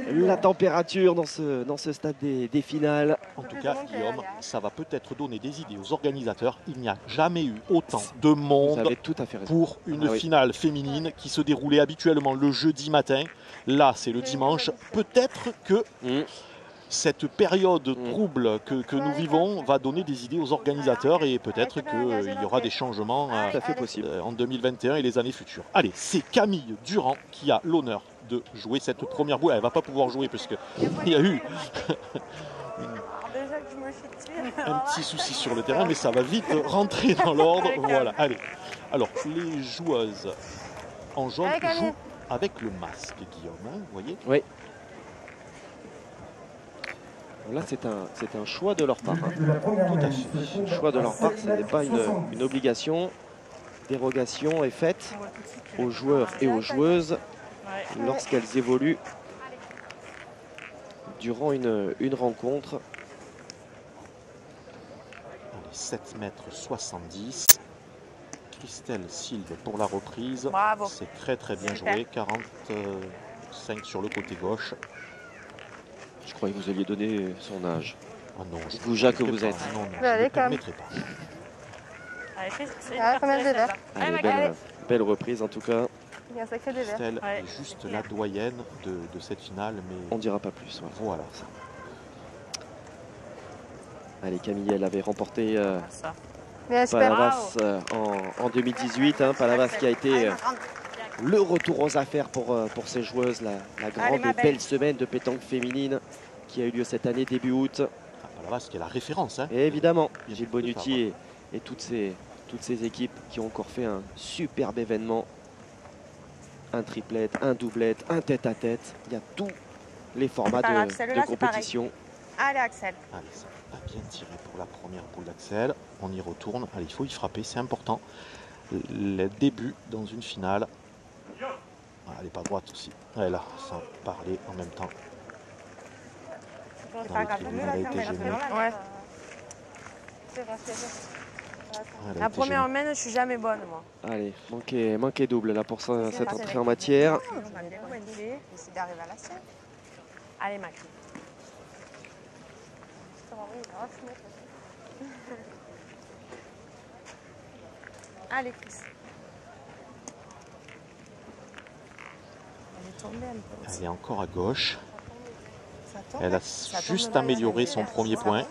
la température dans ce stade des finales. En tout cas, Guillaume, ça va peut-être donner des idées aux organisateurs. Il n'y a jamais eu autant de monde tout à fait pour une finale féminine qui se déroulait habituellement le jeudi matin. Là, c'est le dimanche. Peut-être que cette période trouble que nous vivons va donner des idées aux organisateurs et peut-être qu'il y aura des changements en 2021 et les années futures. Allez, c'est Camille Durand qui a l'honneur de jouer cette première boule. Elle ne va pas pouvoir jouer puisqu'il y a eu un petit souci sur le terrain, mais ça va vite rentrer dans l'ordre. Voilà, allez. Alors, les joueuses en jaune jouent avec le masque, Guillaume, hein, vous voyez? Oui. Là, c'est un choix de leur part. Hein. Tout à fait. Un choix de leur part, ce n'est pas une obligation. Dérogation est faite aux joueurs et aux joueuses lorsqu'elles évoluent durant une rencontre. 7,70 m. Christelle Silve pour la reprise. C'est très bien joué. 45 sur le côté gauche. Je croyais que vous alliez donner son âge. Ah non, Goujat que vous êtes. Non, je ne me permettrai pas. Allez, belle reprise en tout cas. Christelle est juste la doyenne de cette finale, mais on ne dira pas plus. Voilà. Allez, Camille, elle avait remporté Palavas en 2018. Hein, Palavas qui a été le retour aux affaires pour ces joueuses. La grande et belle semaine de pétanque féminine qui a eu lieu cette année, début août. Palavas qui est la référence. Hein. Et évidemment, Gilles Bonucci et toutes ces équipes qui ont encore fait un superbe événement. Un triplette, un doublette, un tête-à-tête. Il y a tous les formats de compétition. Allez, Axel. Allez, ça a bien tiré pour la première boule d'Axel. On y retourne. Allez, il faut y frapper, c'est important. Le début dans une finale. Ah, elle n'est pas droite aussi. Elle est là, sans parler en même temps. Dans les tribunes, elle a été gênée. La première main, je suis jamais bonne, moi. Allez, manqué double là pour ça, cette entrée en matière. Allez, Macri. Allez, Chris. Elle est tombée un peu. Elle est encore à gauche. Elle a juste amélioré son premier point.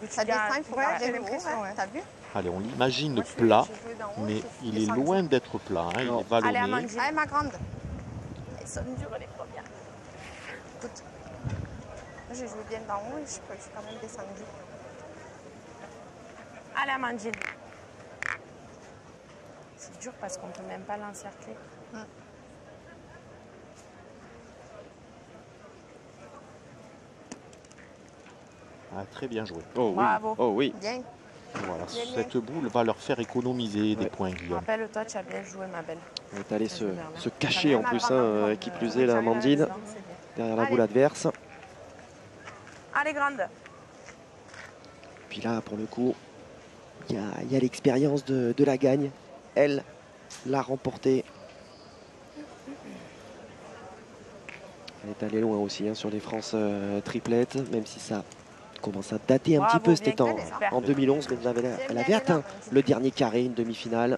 Ça descend, il faut garder le haut, t'as vu? Allez, on l'imagine plat, mais il est loin d'être plat. Hein, il est vallonné. Allez, ma grande. Elles sont dures, les premières. Écoute, moi, j'ai joué bien d'en haut et je suis quand même descendue. Allez, Amandine. C'est dur parce qu'on ne peut même pas l'encercler. Ah, très bien joué. Oh oui. Bravo. Oh oui. Bien. Voilà, cette boule va leur faire économiser des points, Guillaume. Rappelle-toi, tu as bien joué, ma belle. On est allé se cacher en plus, hein, qui plus est, la Amandine, derrière la boule adverse. Allez, grande. Puis là, pour le coup, il y a l'expérience de la gagne. Elle l'a remportée. Elle est allée loin aussi hein, sur les France triplettes, même si ça commence à dater un petit peu. C'était en 2011, mais elle avait atteint le dernier carré, une demi-finale.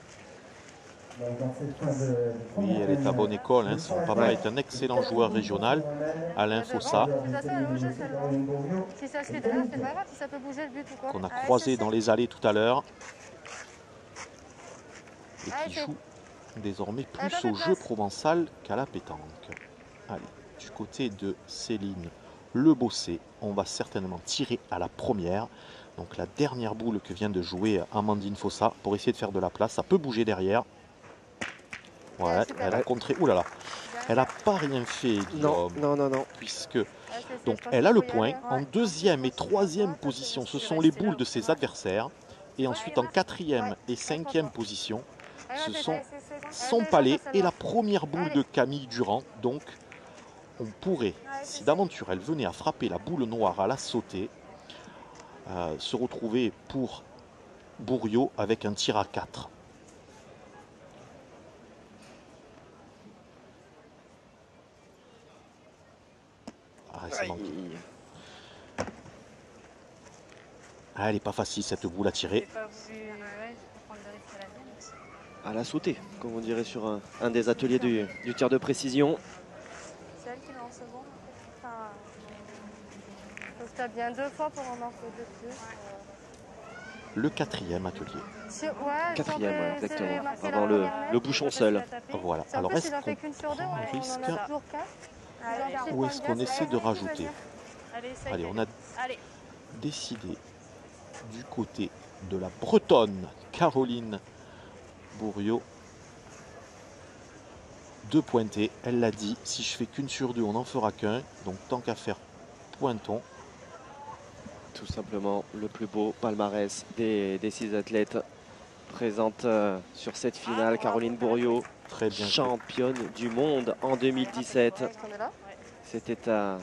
Oui, elle est à bonne école. Hein. Son papa est un excellent joueur régional, Alain Fossa, qu'on a croisé dans les allées tout à l'heure et qui joue désormais plus au jeu provençal qu'à la pétanque. Allez, du côté de Céline Le Bossé, on va certainement tirer à la première. Donc la dernière boule que vient de jouer Amandine Fossa pour essayer de faire de la place. Ça peut bouger derrière. Ouais, elle a contré. Ouh là là, elle n'a pas rien fait, Guillaume. Non. Puisque donc elle a le point en deuxième et troisième position. Ce sont les boules de ses adversaires. Et ensuite en quatrième et cinquième position, ce sont son palais et la première boule de Camille Durand. Donc on pourrait, si d'aventure elle venait à frapper la boule noire à la sautée, se retrouver pour Bourriot avec un tir à 4. c'est manqué. Ah, elle n'est pas facile cette boule à tirer. À la sauter, comme on dirait sur un des ateliers du tir de précision. C'est elle qui est en second. Enfin, faut que tu as bien 2 fois pour en marquer 2 plus. Le 4e atelier. Ouais, 4e, ouais, exactement. Avant le bouchon seul. Voilà. Alors est-ce qu'on risque ou est-ce qu'on essaie de rajouter? Allez, on a décidé du côté de la Bretonne, Caroline Bourriot, de pointer. Elle l'a dit, si je fais qu'une sur 2, on n'en fera qu'un. Donc tant qu'à faire, pointons. Tout simplement le plus beau palmarès des 6 athlètes présentes sur cette finale. Caroline Bourriot, très bien, championne du monde en 2017. C'était à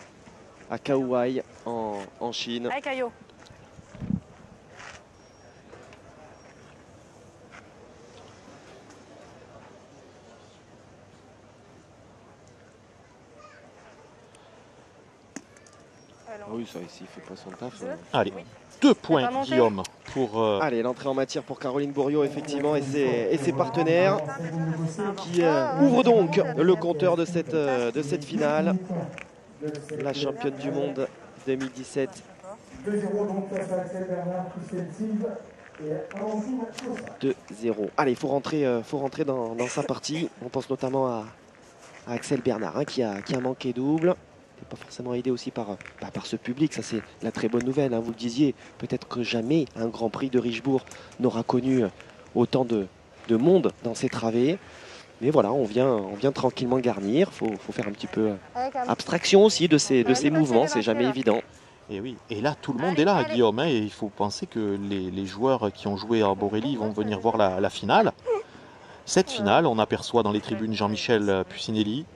Kauai en Chine. Allez, Caillot. Oui, ça ici, il fait pas son taf. Allez, 2 points, Guillaume. Pour Allez, l'entrée en matière pour Caroline Bourriot, effectivement, et ses partenaires qui ouvrent donc le compteur de cette finale. La championne du monde 2017. 2-0. Allez, il faut rentrer dans sa partie. On pense notamment à Axel Bernard, hein, qui a manqué double. Pas forcément aidé aussi par ce public, ça c'est la très bonne nouvelle, hein. Vous le disiez, peut-être que jamais un Grand Prix de Richebourg n'aura connu autant de monde dans ses travées. Mais voilà, on vient tranquillement garnir, faut faire un petit peu abstraction aussi de ces mouvements, c'est jamais évident. Et oui, et là tout le monde est là, Guillaume, hein, et il faut penser que les joueurs qui ont joué à Borély vont venir voir la finale. Cette finale, on aperçoit dans les tribunes Jean-Michel Pucinelli.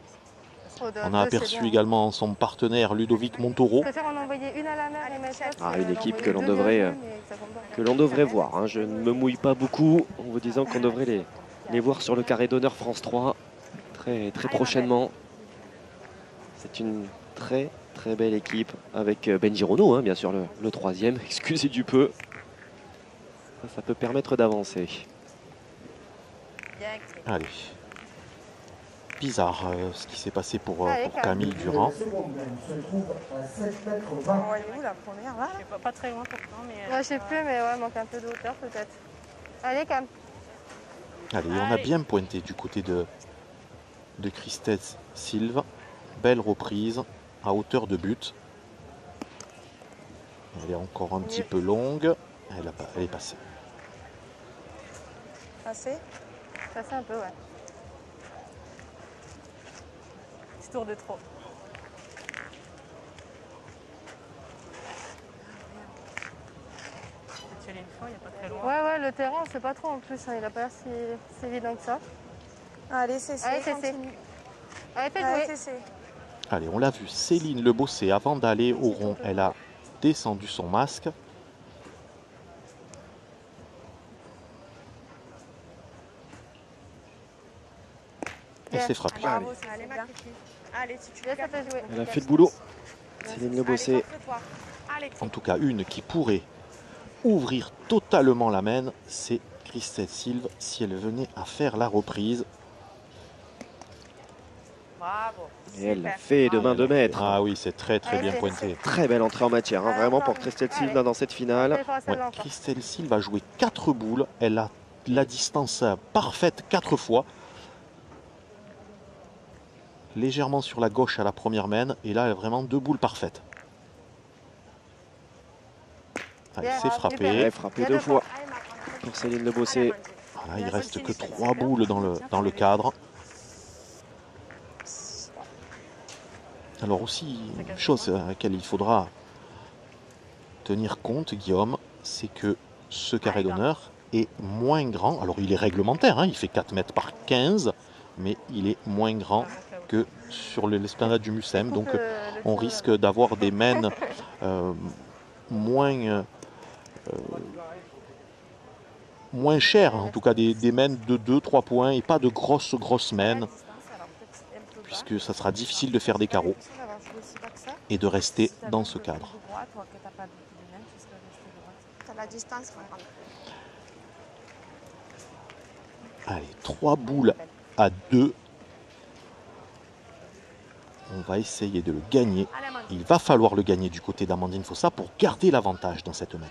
On a aperçu également son partenaire Ludovic Montoro. Une équipe que l'on devrait voir, hein. Je ne me mouille pas beaucoup en vous disant qu'on devrait les voir sur le carré d'honneur France 3 très prochainement. C'est une très belle équipe avec Ben Giraudot, hein, bien sûr le 3e, excusez du peu. Ça peut permettre d'avancer. Allez. Bizarre ce qui s'est passé pour Camille Durand. Elle est où la première là? Pas très loin pourtant, mais. Ouais, je sais plus, mais ouais, manque un peu de hauteur peut-être. Allez, Cam. Allez, on a bien pointé du côté de Christelle Silve. Belle reprise à hauteur de but. Elle est encore un petit peu longue. Elle est passée. Passée? Passée un peu, ouais. Tour de trop. Ouais, le terrain, c'est pas trop en plus, hein, il a pas l'air si évident que ça. Allez, c'est ça. Allez, Allez, on l'a vu, Céline Le Bossé, avant d'aller au rond, elle a descendu son masque. Elle s'est frappée. Elle a fait le boulot. Céline Le Bossé. En tout cas, une qui pourrait ouvrir totalement la main, c'est Christelle Silve si elle venait à faire la reprise. Bravo. Et elle l'a fait de main de maître. Ah oui, c'est très bien pointé. Très belle entrée en matière, hein, vraiment pour Christelle Silve là, dans cette finale. Ouais, Christelle Silve a joué 4 boules. Elle a la distance parfaite 4 fois. Légèrement sur la gauche à la première main. Et là, elle a vraiment 2 boules parfaites. Allez, c'est frappé. Elle a frappé 2 fois pour Céline Le Bossé. Voilà, il ne reste que 3 boules dans le cadre. Alors aussi, une chose à laquelle il faudra tenir compte, Guillaume, c'est que ce carré d'honneur est moins grand. Alors il est réglementaire, hein, il fait 4 mètres par 15, mais il est moins grand que sur l'esplanade du Mucem. Donc on risque d'avoir des mains moins chères, en tout cas des mains de 2-3 points et pas de grosses mains, puisque ça sera difficile de faire des carreaux. et de rester dans ce cadre. Allez, 3 boules à 2. On va essayer de le gagner. Il va falloir le gagner du côté d'Amandine Fossa pour garder l'avantage dans cette main.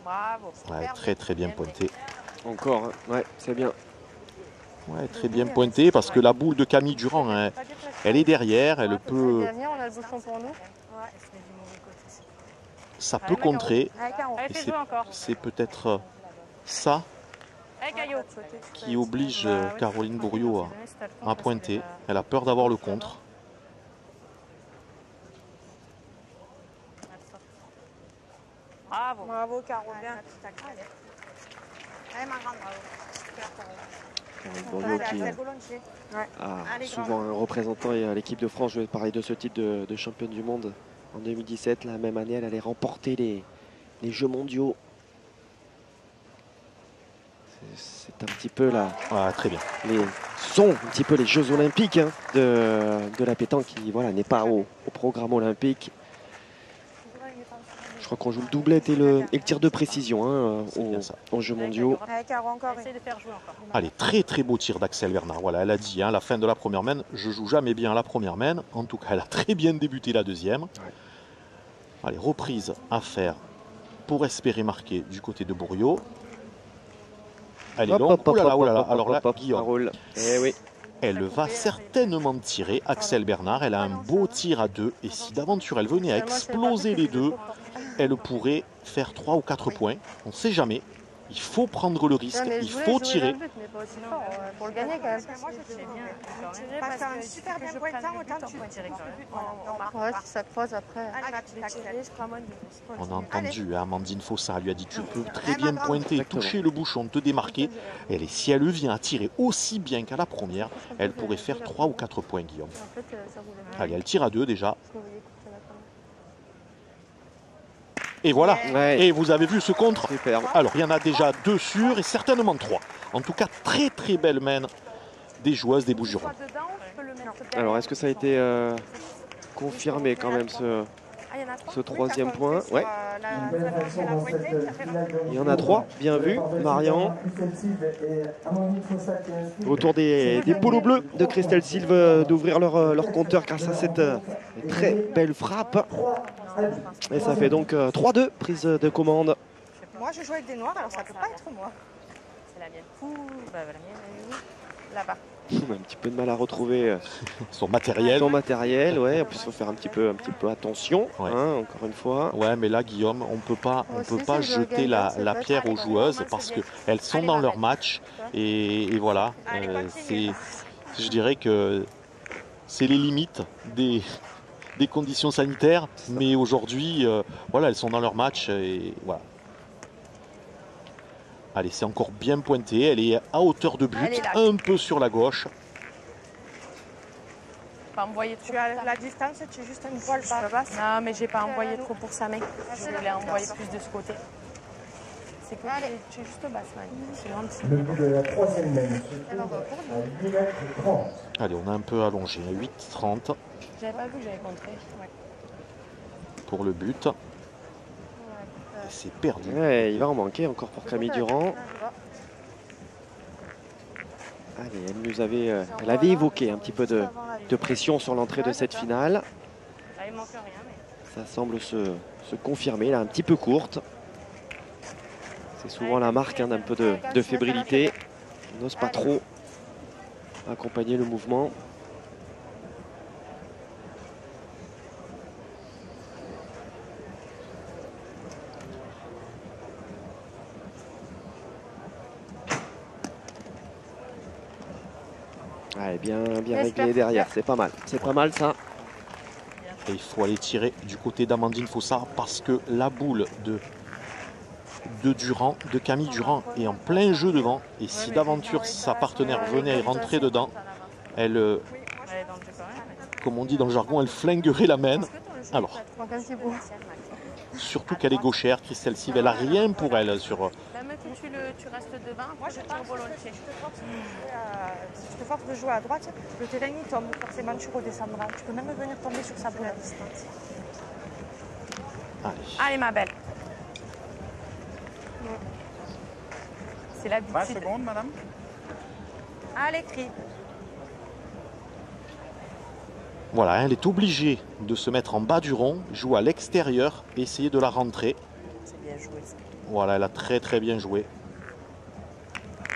Bravo. Ouais, très très bien pointé. Encore, hein. Ouais, c'est bien. Ouais, très bien pointé parce que la boule de Camille Durand, hein, elle est derrière, elle peut... On a le bouchon pour nous. Ça peut contrer. Allez, fais Et jouer encore. c'est peut-être ça Allez, Caillot. qui oblige Caroline Bourriot à pointer. Elle a peur d'avoir le contre. Bravo. Bravo, Caro, bien. Allez, ma grande, Caroline Bourriot qui a souvent un représentant et l'équipe de France jouait pareil de ce type de championne du monde. En 2017, la même année, elle allait remporter les Jeux mondiaux. C'est un petit peu là. Ah, très bien. Sont un petit peu les Jeux olympiques hein, de la pétanque qui voilà, n'est pas au programme olympique. Je crois qu'on joue le doublet et le tir de précision hein, aux Jeux mondiaux. Allez, très très beau tir d'Axel Bernard. Voilà, elle a dit à la fin de la première main, je joue jamais bien la première main. En tout cas, elle a très bien débuté la deuxième. Ouais. Allez, reprise à faire pour espérer marquer du côté de Bourriot. Elle est longue. Alors là, Guillaume, oui. elle va certainement tirer. Axel Bernard, elle a un beau tir à 2. Et si d'aventure elle venait à exploser les deux, elle pourrait faire 3 ou 4 points. On ne sait jamais. Il faut prendre le risque, il faut tirer. Pour le gagner quand même. Ouais, si ça croise après. On a entendu, Amandine Fossa lui a dit tu peux très bien pointer, toucher le bouchon, te démarquer. Et si elle vient à tirer aussi bien qu'à la première, elle pourrait faire 3 ou 4 points, Guillaume. Allez, elle tire à 2 déjà. Et voilà, ouais. Et vous avez vu ce contre. Super. Alors il y en a déjà 2 sûrs et certainement 3. En tout cas, très très belle main des joueuses des Bouches-du-Rhône. Alors est-ce que ça a été confirmé quand même ce troisième point? Ouais. Il y en a 3, bien vu. Marian. Autour des polos bleus de Christelle Silve d'ouvrir leur compteur grâce à cette très belle frappe. Et ça fait donc 3-2, prise de commande. Moi je joue avec des noirs, alors ça peut pas être moi. C'est la mienne. Bah, la mienne, elle est où? Là-bas. Un petit peu de mal à retrouver son matériel. Son matériel, ouais. En plus, il faut faire un petit peu attention, ouais. Hein, encore une fois. Ouais, mais là, Guillaume, on peut pas jeter la pierre aux joueuses parce qu'elles sont dans leur match. Et voilà, je dirais que c'est les limites des conditions sanitaires. Mais aujourd'hui, voilà, elles sont dans leur match et voilà. Allez, c'est encore bien pointé. Elle est à hauteur de but, un peu sur la gauche. Pas envoyé trop. Tu as la distance, tu es juste un poil basse. Non, mais j'ai pas envoyé trop pour sa main. Je voulais envoyer plus de ce côté. C'est que tu es juste basse, man. Le bout de la troisième main, à 8 mètres 30. Allez, on a un peu allongé, 8,30. J'avais pas vu que j'avais contré. Ouais. Pour le but. C'est perdu. Ouais, il va en manquer encore pour Camille Durand. Allez, elle avait évoqué un petit peu de pression sur l'entrée de cette finale. Ça semble se confirmer, là, un petit peu courte. C'est souvent la marque d'un peu de fébrilité. On n'ose pas trop accompagner le mouvement. Ouais, bien réglé derrière, c'est pas mal ça. Et il faut aller tirer du côté d'Amandine Fossa parce que la boule de Camille Durand est en plein jeu devant. Et si d'aventure sa partenaire venait rentrer dedans, elle, comme on dit dans le jargon, elle flinguerait la main. Alors, surtout qu'elle est gauchère, Christelle Silve, elle n'a rien pour elle tu restes devant, moi je tire volontiers. Si tu te forces de jouer à droite, le terrain il tombe, forcément tu redescendras. Tu peux même venir tomber sur sa boule à distance. Allez ma belle. C'est l'habitude. 20 secondes, madame. Allez, crie. Voilà, elle est obligée de se mettre en bas du rond, jouer à l'extérieur et essayer de la rentrer. C'est bien joué ça. Voilà, elle a très très bien joué.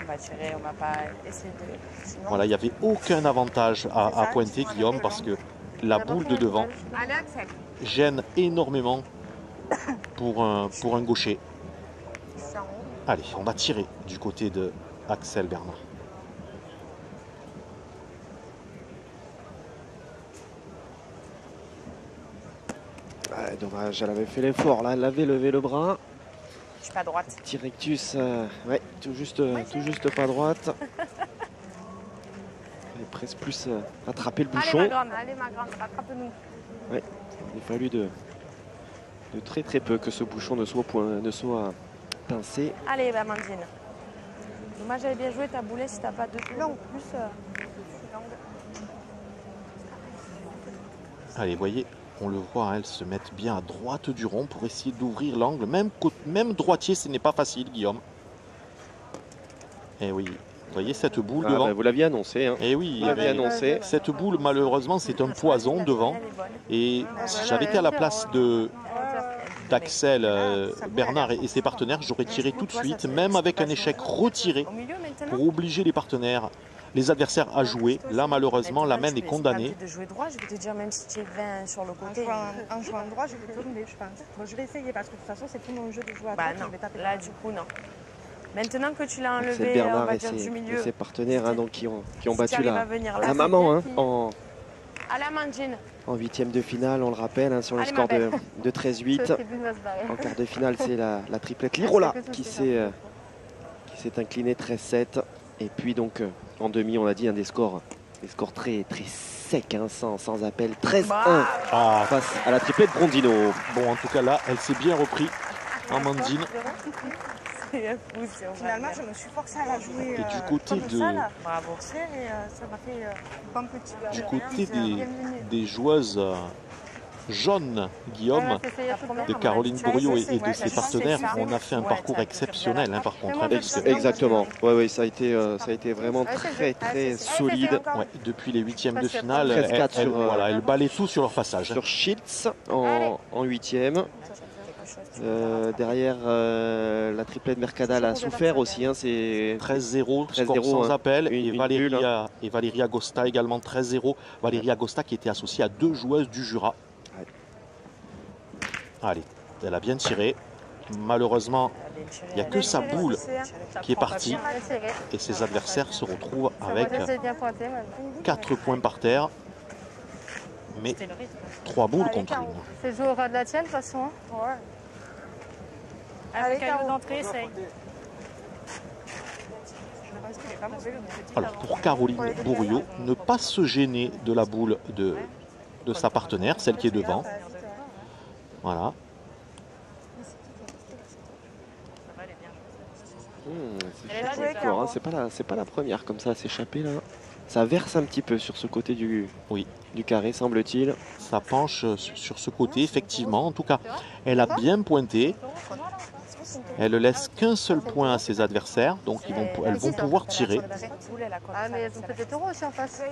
On va tirer, on va pas essayer de... Sinon... Voilà, il n'y avait aucun avantage à pointer, Guillaume, parce que la boule de devant gêne énormément pour un gaucher. Allez, on va tirer du côté de Axel Bernard. Ouais, dommage, elle avait fait l'effort là, elle avait levé le bras. Je suis pas droite. Petit rectus, ouais, tout juste pas droite. Elle est presque plus attraper le bouchon. Allez ma grande, rattrape-nous. Ouais, il a fallu de très très peu que ce bouchon ne soit pincé. Allez Amandine. Dommage, j'avais bien joué ta boulet si t'as pas de long plus. Allez, voyez, on le voit, hein, elles se mettent bien à droite du rond pour essayer d'ouvrir l'angle. Même droitier, ce n'est pas facile, Guillaume. Et oui, vous voyez cette boule devant. Bah, vous l'aviez annoncé. Hein. Et oui, vous l'aviez annoncé. Cette boule, malheureusement, c'est un poison devant. Et si j'avais été à la place d'Axel Bernard et ses partenaires, j'aurais tiré tout de suite, même avec un échec retiré, pour obliger les partenaires, les adversaires à jouer. Là, malheureusement, la main est condamnée. De jouer droit, je vais te dire, même si tu es 20 sur le côté. En jouant droit, je vais tomber, je pense. Moi, je vais essayer parce que de toute façon, c'est tout mon jeu de jouer à droite. Je vais taper là, du coup, non. Maintenant que tu l'as enlevé, Bernard on va dire du milieu. Et ses partenaires hein, donc, qui ont battu la maman hein, à la Mandine. En huitième de finale, on le rappelle, hein, sur le score de 13-8. En quart de finale, c'est la triplette Lirola qui s'est inclinée 13-7. Et puis donc en demi, on a dit des scores très très secs, hein, sans appel. 13-1 face à la triplette Brondino. Bon, en tout cas là, elle s'est bien repris, Amandine. Finalement, je me suis forcée à la jouer. Et du côté des joueuses jaunes, Guillaume, de Caroline Bourriot et de ses partenaires, on a fait un parcours exceptionnel, hein, par contre. Exactement. Oui, ça a été vraiment très très solide. Ouais, depuis les huitièmes de finale, elles balaient tout sur leur passage. Sur Schiltz en huitième. Derrière la triplette Mercadal a souffert aussi, hein, c'est 13-0, score sans appel, et Valérie Agosta également 13-0. Valérie Agosta qui était associée à 2 joueuses du Jura. Ouais. Allez, elle a bien tiré. Malheureusement, il n'y a que sa boule qui est partie et ses adversaires se retrouvent avec 4 points par terre. Mais 3 boules contre 1. C'est joué au ras de la tienne de toute façon. Ouais. Avec un d'entrée, essaye. Alors pour Caroline Bourriot, ne pas se gêner de la boule de sa partenaire, celle qui est devant. Voilà. C'est pas la première comme ça à s'échapper là. Ça verse un petit peu sur ce côté du carré, semble-t-il. Ça penche sur ce côté, effectivement. En tout cas, elle a bien pointé. Elle ne laisse qu'un seul point à ses adversaires, donc elles vont pouvoir tirer. Ah, mais elles ont peut-être des taureaux aussi en face.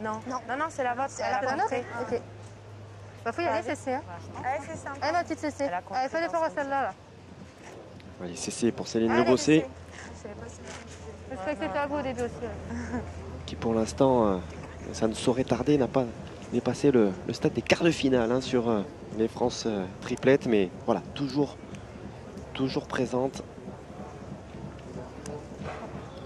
Non, c'est la vôtre. C'est la nôtre. Ok. Bah, faut y aller, CC. Hein. Allez, c'est simple. Allez, ma petite CC. Allez, fais l'effort à celle-là. Allez, CC pour Céline Lebossé. Je crois que c'était à vous au début aussi. Qui pour l'instant, ça ne saurait tarder, n'a pas dépassé le stade des quarts de finale hein, sur les France triplettes, mais voilà, toujours présente.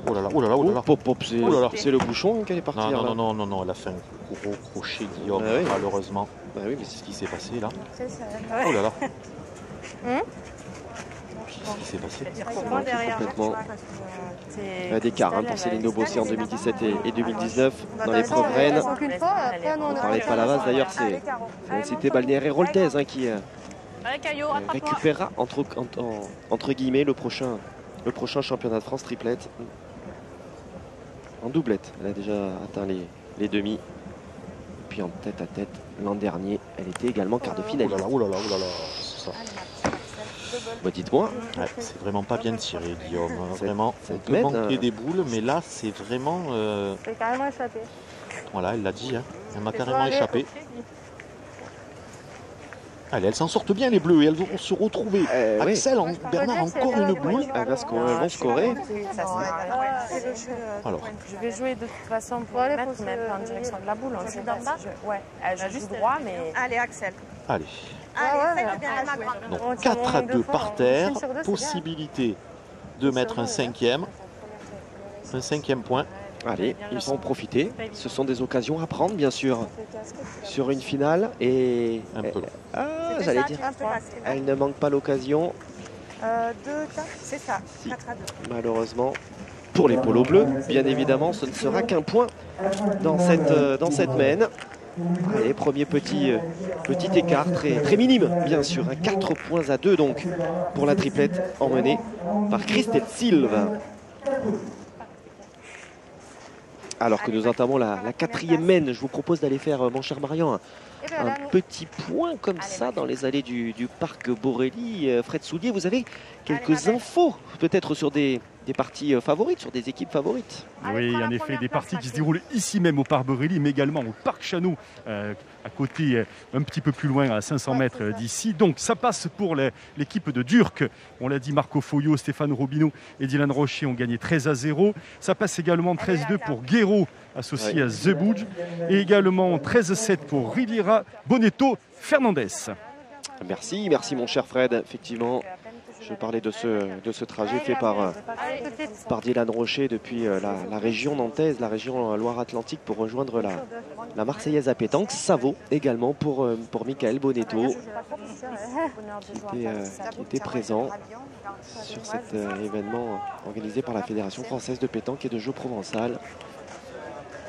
Oh là là, oh là là, oh là là. C'est le bouchon qu'elle est partie. Non, elle a fait un gros crochet, Guillaume, malheureusement. Bah oui, mais c'est ce qui s'est passé là. Oh là là. Qu'est-ce qui s'est passé? Complètement. D'écart hein, pour Céline Lebossé en 2017 et 2019 dans l'épreuve Rennes. On parlait de Palavas d'ailleurs, c'est la cité balnéaire Héroltaise hein, qui récupérera entre guillemets le prochain le prochain championnat de France triplette. En doublette, elle a déjà atteint les demi. Et puis en tête à tête, l'an dernier, elle était également quart de finale. Oh là là, ça. Bah, dites-moi. Ouais, c'est vraiment pas bien tiré, Guillaume. Vraiment, on peut manquer des boules, mais là, c'est vraiment... C'est carrément échappé. Voilà, elle l'a dit, hein. Elle m'a carrément échappé. Allez, elles s'en sortent bien les bleus et elles vont se retrouver. Axel, Bernard, encore une boule. Elles vont scorer. Alors, je vais jouer de toute façon pour les mettre, mais en direction de la boule. On sait pas si ouais, je joue droit, mais... Allez, Axel. Allez. Donc 4 à 2 par terre. Possibilité de mettre un cinquième point. Allez, ils vont en profiter. Ce sont des occasions à prendre, bien sûr, sur une finale. Et un peu. J'allais dire, elle ne manque pas l'occasion. 2, 4, c'est ça, 4 à 2. Malheureusement, pour les polos bleus, bien évidemment, ce ne sera qu'un point dans cette mène. Allez, premier petit écart, très minime, bien sûr. 4 points à 2, donc, pour la triplette emmenée par Christelle Silva. Alors que nous entamons la 4e mène, je vous propose d'aller faire, mon cher Marian, un petit point comme ça dans les allées du parc Borelli. Fred Soulier, vous avez quelques infos peut-être sur des parties favorites, sur des équipes favorites? Oui, en effet, des parties qui se déroulent ici même au parc Borelli, mais également au parc Chano, à côté, un petit peu plus loin, à 500 mètres d'ici. Donc ça passe pour l'équipe de Durk. On l'a dit, Marco Foyo, Stéphane Robineau et Dylan Rocher ont gagné 13-0. Ça passe également 13-2 pour Guéraud, associé à The Budge. Et également 13-7 pour Riviera Bonetto Fernandez. Merci mon cher Fred. Effectivement, je parlais de ce trajet fait par Dylan Rocher depuis la région nantaise, la région Loire-Atlantique pour rejoindre la Marseillaise à pétanque. Ça vaut également pour Michael Bonetto qui était présent sur cet événement organisé par la Fédération française de pétanque et de jeux provençal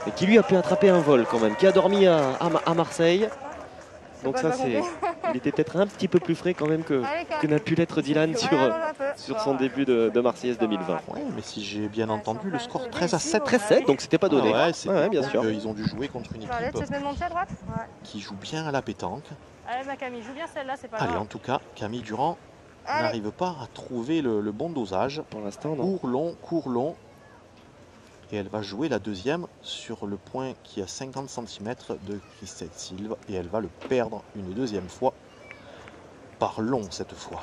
et qui lui a pu attraper un vol quand même, qui a dormi à Marseille. Donc ça, il était peut-être un petit peu plus frais quand même que n'a pu l'être Dylan sur son début de Marseillaise 2020. Oui, mais si j'ai bien entendu, le score 13-7. 13-7, donc c'était pas donné. Ouais, bien sûr. Ils ont dû jouer contre une équipe qui joue bien à la pétanque. Allez, ma Camille, joue bien celle-là, c'est pas grave. Allez, en tout cas, Camille Durand n'arrive pas à trouver le bon dosage. Pour l'instant, non. Court, long. Et elle va jouer la deuxième sur le point qui est à 50 cm de Christelle Silva. Et elle va le perdre une deuxième fois, par long cette fois.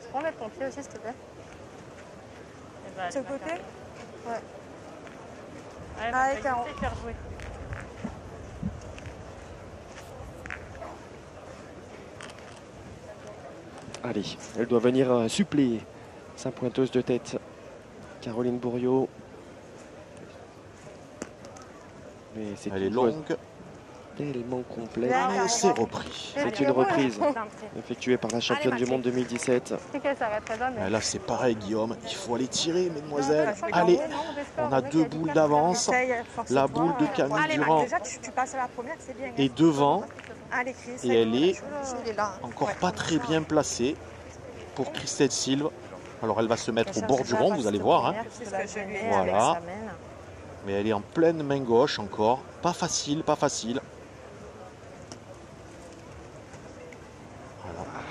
Tu peux mettre ton pied aussi, s'il te plaît? Ce côté? Ouais. Allez, Caro. Allez, elle doit venir suppléer sa pointeuse de tête, Caroline Bourriot. Mais c'est elle est longue, tellement complète. Mais c'est repris. C'est une reprise effectuée par la championne du monde 2017. Là c'est pareil Guillaume, il faut aller tirer mesdemoiselles. Allez, on a 2 boules d'avance. La boule de Camille Durand est devant. Et elle est encore pas très bien placée pour Christelle Silva. Alors elle va se mettre au bord du rond, vous allez voir. Hein. Voilà. Mais elle est en pleine main gauche encore. Pas facile, pas facile.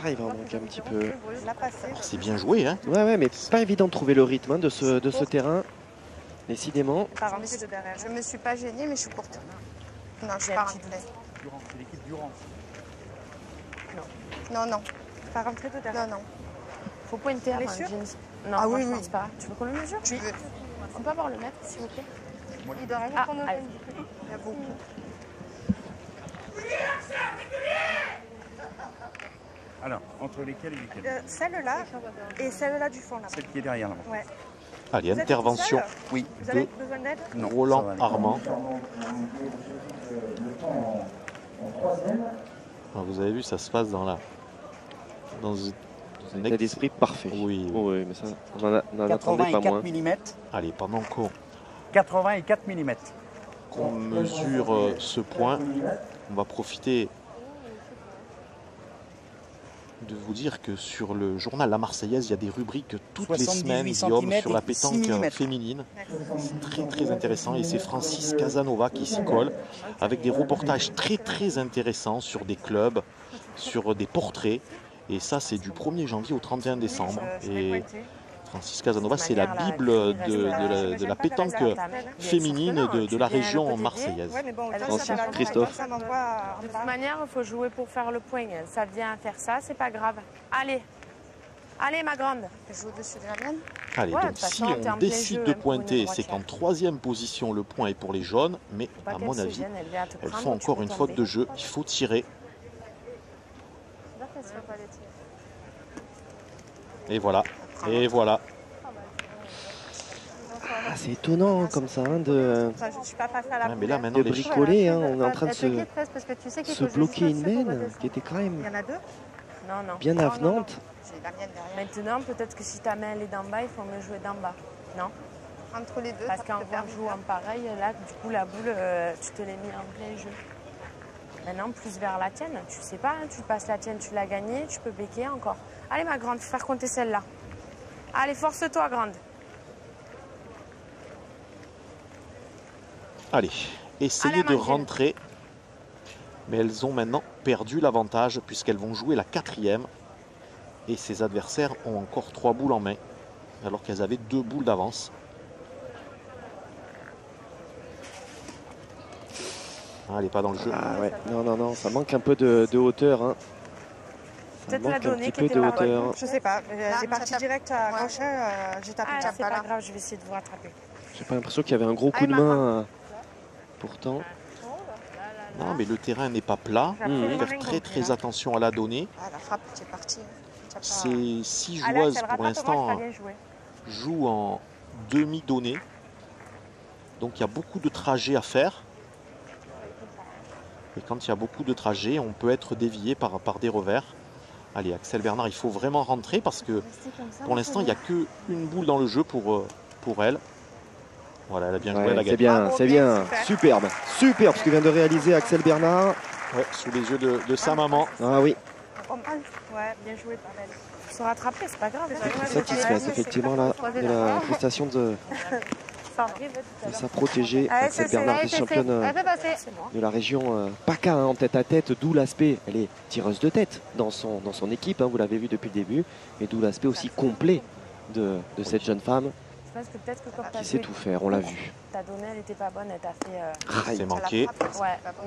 Ah, il va en manquer un petit peu. C'est bien joué. Hein. Ouais, mais c'est pas évident de trouver le rythme de ce terrain. Décidément. Je me suis pas gênée, mais je suis courte. Non, je suis pas rentrée. C'est l'équipe Durand. Non. Pas rentrée de derrière. Non. Faut pointer à sûr? Non, ah oui, je pense pas. Tu veux qu'on le mesure? Tu veux. On peut avoir le mètre, s'il vous plaît? Il doit rien qu'on nous donne. Il y a beaucoup. Alors, entre lesquelles et lesquelles? Celle-là et celle-là du fond. Là. Celle qui est derrière là. Ouais. Allez, intervention Vous avez besoin d'aide? Roland Armand. Alors, vous avez vu, ça se passe dans un état d'esprit parfait. Oui, mais ça, on en attendait pas moins. 84 mm. Allez, pendant qu'on... 84 mm. qu'on mesure ce point. On va profiter de vous dire que sur le journal La Marseillaise, il y a des rubriques toutes les semaines, Guillaume, sur la pétanque féminine. C'est très très intéressant et c'est Francis Casanova qui s'y colle avec des reportages très très intéressants sur des clubs, sur des portraits. Et ça, c'est du 1er janvier au 31 décembre. Et Francis Casanova, c'est la bible de la pétanque féminine de la région marseillaise. Francis, Christophe. De toute manière, il faut jouer pour faire le point. Ça vient à faire ça, c'est pas grave. Allez, allez ma grande. Je joue au-dessus de la mienne. Allez, donc si on décide de pointer, c'est qu'en 3e position, le point est pour les jaunes. Mais à mon avis, elles font encore une faute de jeu. Il faut tirer. Et voilà. Et voilà. Ah, c'est étonnant comme ça de mais là, maintenant, de bricoler. Hein, on est en train de se bloquer une main qui était quand même bien avenante. Maintenant, peut-être que si ta main elle est d'en bas, il faut mieux jouer d'en bas. Non? Entre les deux. Parce qu'en jouant en pareil, là, du coup, la boule, tu te l'as mis en plein jeu. Maintenant, plus vers la tienne. Tu sais pas, hein, tu passes la tienne, tu l'as gagnée, tu peux béquer encore. Allez, ma grande, faire compter celle-là. Allez, force-toi, grande. Allez, essayez de rentrer. Mais elles ont maintenant perdu l'avantage puisqu'elles vont jouer la 4e. Et ses adversaires ont encore 3 boules en main. Alors qu'elles avaient 2 boules d'avance. Ah, elle n'est pas dans le jeu. Ah ouais, non, ça manque un peu de hauteur. Hein. Peut-être la donnée qui était de pas hauteur. bonne. Je sais pas, j'ai parti direct à gauche, j'ai tapé. Ah, c'est pas grave, je vais essayer de vous rattraper. J'ai pas l'impression qu'il y avait un gros coup de main. Pourtant. Non, mais le terrain n'est pas plat. Il faut faire très très attention à la donnée. Ah, la frappe, c'est parti. Ces 6 joueuses pour l'instant jouent en demi-donnée. Donc il y a beaucoup de trajets à faire. Et quand il y a beaucoup de trajets, on peut être dévié par des revers. Allez, Axel Bernard, il faut vraiment rentrer parce que pour l'instant, il n'y a qu'une boule dans le jeu pour elle. Voilà, elle a bien joué, elle a gagné. C'est bien, superbe ce que vient de réaliser Axel Bernard. Ouais, sous les yeux de sa maman. Ah oui. Ouais, bien joué par elle. Se rattraper, c'est pas grave. Satisfaite effectivement là, de la prestation de sa protégée. Axel Bernard, vice-championne de la région PACA en tête-à-tête, d'où l'aspect, elle est tireuse de tête dans son équipe, hein, vous l'avez vu depuis le début, mais d'où l'aspect aussi complet de cette jeune femme. Qui sait tout faire, on l'a vu. Ta donnée, elle n'était pas bonne, elle t'a fait... C'est manqué.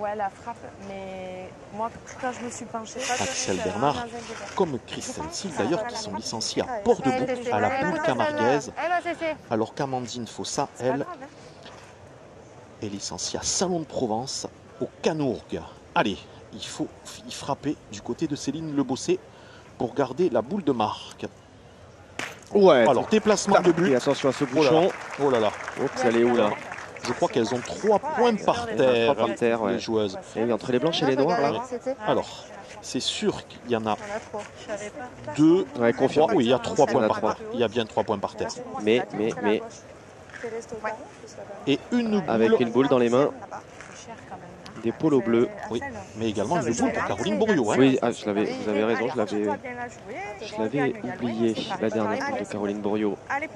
Ouais, la frappe, mais moi, quand je me suis penchée... Axel Bernard, comme Christelle Sil d'ailleurs, qui sont licenciés à Port-de-Bouc, à la boule camarguaise, alors qu'Amandine Fossa, elle, est licenciée à Salon de Provence, au Canourgue. Allez, il faut y frapper du côté de Céline Lebossé pour garder la boule de marque. Ouais. Alors, déplacement de but. Et attention à ce bouchon. Oh là là. Oups, elle est où là? Je crois qu'elles ont 3 points par terre, les joueuses. Et oui, entre les blanches et les noires là. Alors, c'est sûr qu'il y en a 2. Ouais, confirme. Oui, il y a 3 points par terre. Il y a bien 3 points par terre. Mais. Et une boule. Avec une boule dans les mains. Des polos bleus. Oui, mais également une boule pour Caroline Bourriot. Hein. Oui, vous avez raison, je l'avais oublié, la dernière boule de Caroline Bourriot. Allez,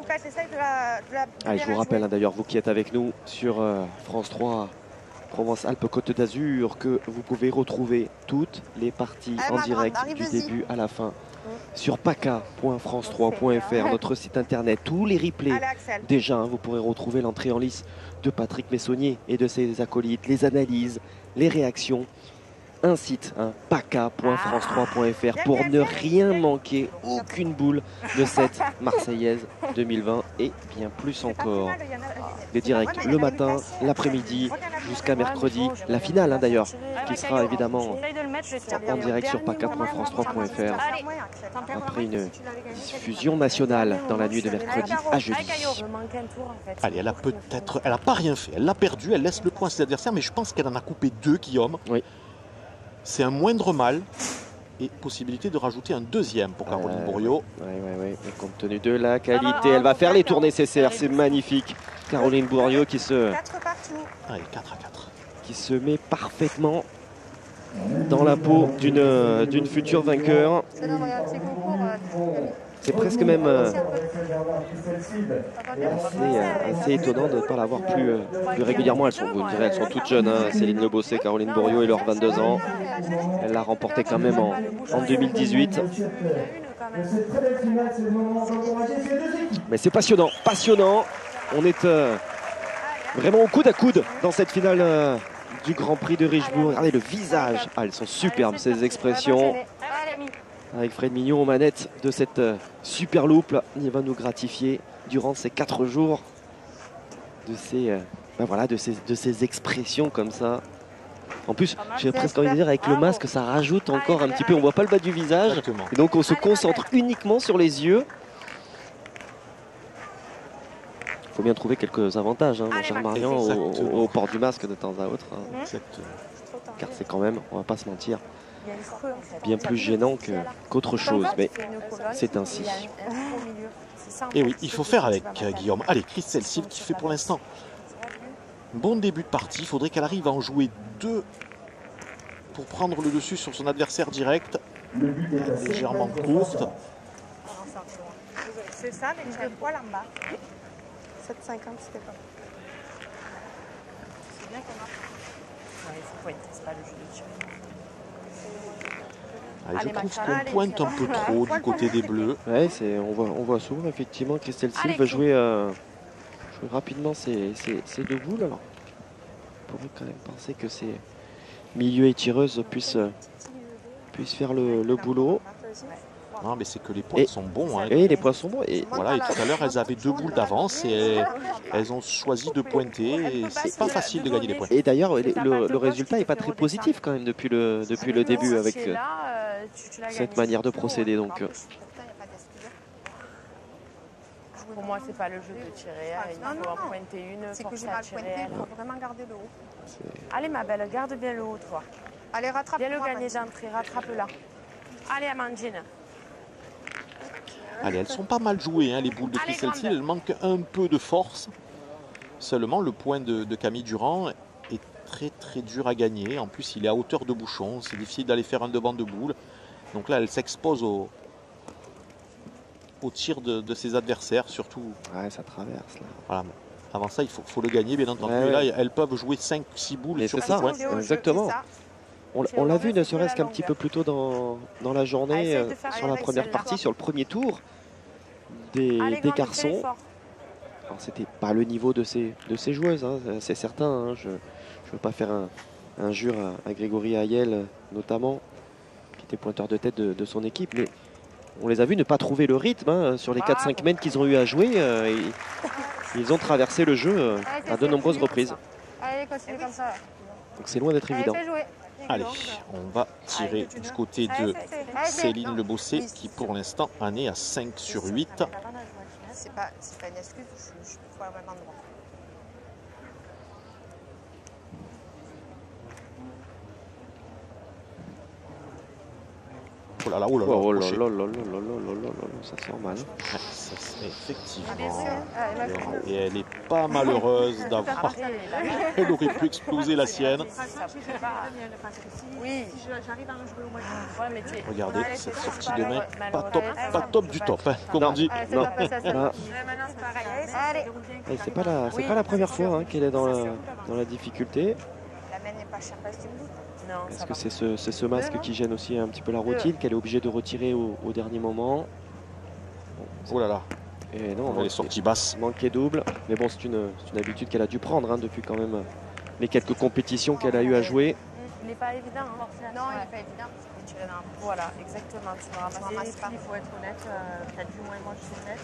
je vous rappelle d'ailleurs, vous qui êtes avec nous sur France 3, Provence-Alpes-Côte d'Azur, que vous pouvez retrouver toutes les parties en direct du début à la fin sur paca.france3.fr, notre site internet, tous les replays. Déjà, vous pourrez retrouver l'entrée en lice de Patrick Messonnier et de ses acolytes, les analyses, les réactions. Un site, paca.france3.fr pour ne rien manquer, aucune boule de cette Marseillaise 2020 et bien plus encore. Des directs le matin, l'après-midi, jusqu'à mercredi. La finale d'ailleurs, qui sera évidemment en direct sur paca.france3.fr après une diffusion nationale dans la nuit de mercredi à jeudi. Allez, elle a pas rien fait, elle l'a perdu, elle laisse le point à ses adversaires, mais je pense qu'elle en a coupé 2, Guillaume. Oui. C'est un moindre mal et possibilité de rajouter un 2e pour Caroline Bourriot. Oui. Compte tenu de la qualité, elle va faire les tours nécessaires, c'est magnifique. Caroline Bourriot qui se Allez, 4-4. Qui se met parfaitement dans la peau d'une future vainqueur. C'est presque même assez étonnant de ne pas l'avoir plus régulièrement. Elles sont toutes jeunes, hein. Céline Lebossé, Caroline Bourriaud et leurs 22 ans. Elle l'a remporté quand même en 2018. Mais c'est passionnant, passionnant. On est vraiment au coude à coude dans cette finale du Grand Prix de Richebourg. Regardez le visage. Ah, elles sont superbes, ces expressions. Avec Fred Mignon aux manettes de cette super loupe. Il va nous gratifier durant ces 4 jours de ces expressions comme ça. En plus, j'ai presque envie de dire, avec le masque, ça rajoute encore un petit peu. On voit pas le bas du visage. Exactement. Et donc on se concentre uniquement sur les yeux. Il faut bien trouver quelques avantages, hein, mon cher Marion, au port du masque de temps à autre. Hein. Exactement. Car c'est quand même, on va pas se mentir, bien plus gênant qu'autre chose. Mais c'est ainsi. Et oui, il faut faire avec, Guillaume. Allez, Christelle Sill qui fait pour l'instant un bon début de partie. Il faudrait qu'elle arrive à en jouer 2 pour prendre le dessus sur son adversaire direct. Légèrement courte. C'est ça, mais j'ai un poil en bas. 7,50, c'était pas. C'est bien qu'on marche. Ouais, il faut pointer, c'est pas le jeu de tir. Allez, je trouve qu'on pointe un peu trop du côté des Bleus. Ouais, on voit souvent effectivement Christelle Sill veut jouer rapidement ces 2 boules. Alors, on pourrait quand même penser que ces milieux et tireuses puissent faire le boulot. Non, mais c'est que les points sont bons. Hein. Et les points sont bons. Et voilà, et tout à l'heure, elles avaient 2 boules d'avance et elles ont choisi de pointer. Et c'est pas facile de gagner des points. Et d'ailleurs, le résultat n'est pas très positif quand même depuis le début avec cette manière de procéder. Donc, pour moi, c'est pas le jeu de tirer. Il faut en pointer une. C'est que j'ai mal pointé, il faut vraiment garder le haut. Allez, ma belle, garde bien le haut, toi. Allez, rattrape. Viens le gagner d'entrée, rattrape-la. Allez, Amandine. Allez, elles sont pas mal jouées, hein, les boules de Christelle Sill. Elles manquent un peu de force. Seulement, le point de Camille Durand est très très dur à gagner. En plus, il est à hauteur de bouchon. C'est difficile d'aller faire un devant de boule. Donc là, elle s'expose au tir de ses adversaires, surtout. Ouais, ça traverse. Là. Voilà. Avant ça, il faut le gagner, bien entendu. Ouais, là, elles peuvent jouer 5-6 boules. Et sur ça, exactement. On l'a vu ne serait-ce qu'un petit peu plus tôt dans la journée, sur la première partie, sur le premier tour des garçons. Alors c'était pas le niveau de ces joueuses, hein, c'est certain. Hein. Je ne veux pas faire un jure à Grégory Hayel notamment, qui était pointeur de tête de son équipe. Mais on les a vus ne pas trouver le rythme hein, sur les 4-5 mètres qu'ils ont eu à jouer. Ils ont traversé le jeu à de nombreuses reprises. Donc c'est loin d'être évident. Allez, on va tirer du côté de Céline Lebossé qui pour l'instant en est à 5 sur 8. C'est pas une excuse, je suis pas au même endroit. Oh là là, oh là là, oh là là là là là, ça sent mal. Ouais, ça c'est effectivement. Et elle n'est pas malheureuse d'avoir. Elle aurait pu exploser la sienne. Oui. Regardez cette sortie de main, pas top du top, hein, comme on dit. Non. C'est pas la première fois hein, qu'elle est dans la difficulté. La main n'est pas chère, pas du tout. Est-ce que c'est ce masque qui gêne aussi un petit peu la routine, qu'elle est obligée de retirer au dernier moment? Oh là là. Et non, elle est sortie basse. Manqué double. Mais bon, c'est une habitude qu'elle a dû prendre hein, depuis quand même les quelques compétitions qu'elle a eu à jouer. Il n'est pas évident. Hein. Non, il n'est pas évident. Voilà, exactement. Tu me ramasses pas. Il faut être honnête. Peut-être du moins, moi je suis honnête.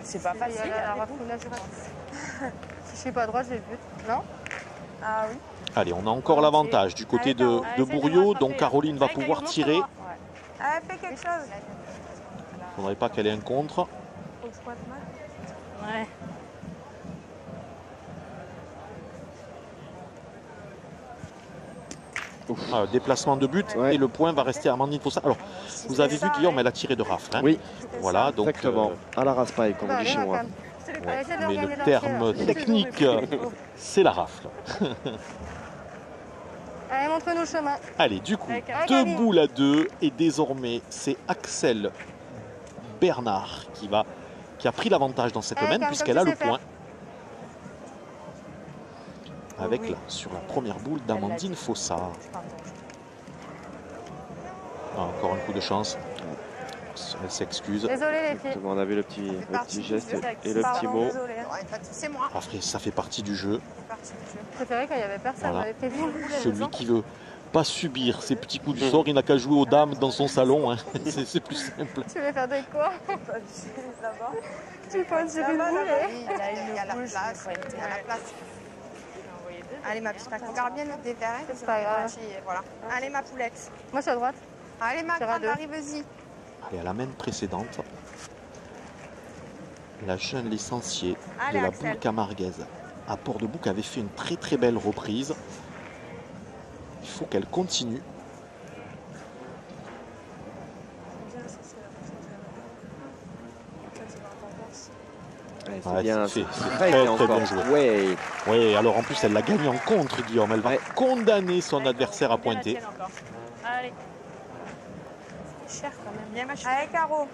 C'est pas facile. Si je suis pas droite, je vais but. Non? Ah oui. Allez, on a encore l'avantage du côté de Bourriaud, donc Caroline va pouvoir tirer. Elle fait quelque chose. Il ne faudrait pas qu'elle ait un contre. Ouais. Déplacement de but et le point va rester à Amandine Fossat. Alors, vous avez vu Guillaume, elle a tiré de rafle. Hein. Oui. Voilà, donc. Exactement. À la raspaille, comme on dit chez moi. Ouais, mais le terme technique, c'est la rafle. Allez, montre-nous le chemin. Allez, du coup, 2 boules à 2. Et désormais, c'est Axel Bernard qui a pris l'avantage dans cette main puisqu'elle a le point. Avec là, sur la première boule d'Amandine Fossard. Ah, encore un coup de chance. Elle s'excuse. Désolé les filles. On a vu le petit geste et le petit mot. C'est moi. Après, ça fait partie du jeu. Je préférais quand il n'y avait personne. Voilà. Celui qui veut pas subir ces petits coups du sort, il n'a qu'à jouer aux dames dans son salon. Hein. C'est plus simple. Tu veux faire de quoi? Tu penses sur une boule? Il y a la place. Allez ma petite, regarde bien le déverre. C'est pas grave. Voilà. Allez ma poulette. Moi je suis à droite. Allez ma grande, arrive-y. Et à la main précédente, la jeune licenciée de la boule camarguaise à Port-de-Bouc avait fait une très très belle reprise. Il faut qu'elle continue. C'est bien, c'est très bien joué. Oui, alors en plus elle l'a gagné en contre, Guillaume. Elle va condamner son adversaire à pointer. Allez. Cher quand même. Bien ma chérie. Allez Caro.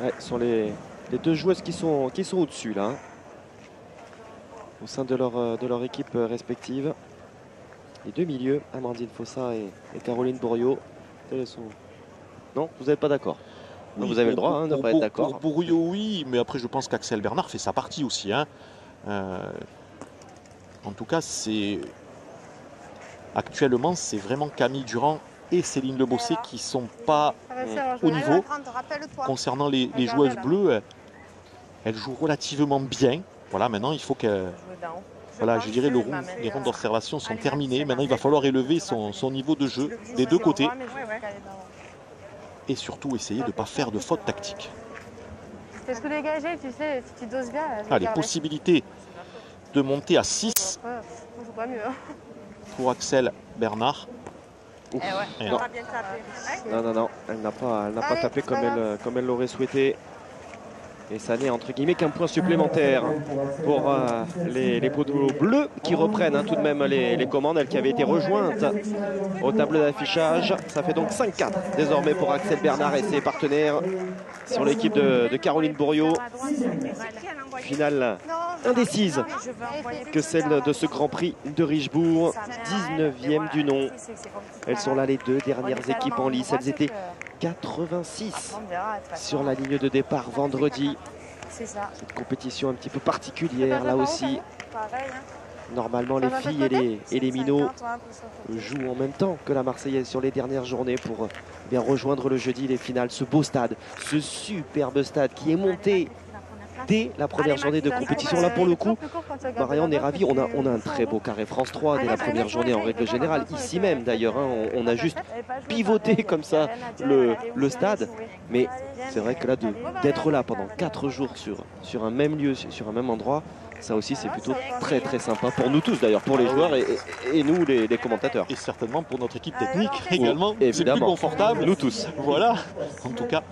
Ouais, ce sont les 2 joueuses qui sont au-dessus là. Au sein de leur équipe respective. Les 2 milieux, Amandine Fossard et Caroline Bourriot. Non, vous n'êtes pas d'accord? Oui, vous avez le droit de ne pas être d'accord. Pour Bourriot, oui, mais après je pense qu'Axel Bernard fait sa partie aussi. Hein. En tout cas, actuellement, c'est vraiment Camille Durand et Céline Lebossé qui ne sont pas au niveau. Concernant les joueuses bleues, elles jouent relativement bien. Voilà, maintenant il faut que... Voilà, je dirais les rondes d'observation sont terminées. Maintenant, il va falloir élever son niveau de jeu des 2 côtés. Et surtout, essayer de ne pas faire de fautes tactiques. C'est ce que dégager, tu sais, si tu doses bien. Allez, possibilité de monter à 6 pas mieux, hein. pour Axel Bernard. Ouf. Non. Non, elle n'a pas tapé comme elle l'aurait souhaité. Et ça n'est entre guillemets qu'un point supplémentaire pour les poteaux bleus qui reprennent tout de même les commandes, elles qui avaient été rejointes au tableau d'affichage. Ça fait donc 5-4 désormais pour Axel Bernard et ses partenaires sur l'équipe de Caroline Bourriot. Finale indécise que celle de ce Grand Prix de Richebourg, 19e du nom. Elles sont là les 2 dernières équipes en lice. Elles étaient 86 sur la ligne de départ vendredi. Cette compétition un petit peu particulière là aussi. Normalement les filles et les minots jouent en même temps que la Marseillaise sur les dernières journées pour bien rejoindre le jeudi les finales. Ce beau stade, ce superbe stade qui est monté dès la première journée de compétition. Là pour le coup, Marianne, on est ravis. On a un très beau carré France 3 dès la première journée en règle générale. Ici même d'ailleurs, on a juste pivoté comme ça le stade. Mais c'est vrai que là, d'être là pendant 4 jours sur un même lieu, sur un même endroit, ça aussi c'est plutôt très très sympa pour nous tous d'ailleurs, pour les joueurs et nous les commentateurs. Et certainement pour notre équipe technique également, c'est plus confortable. Nous tous. Voilà, en tout cas,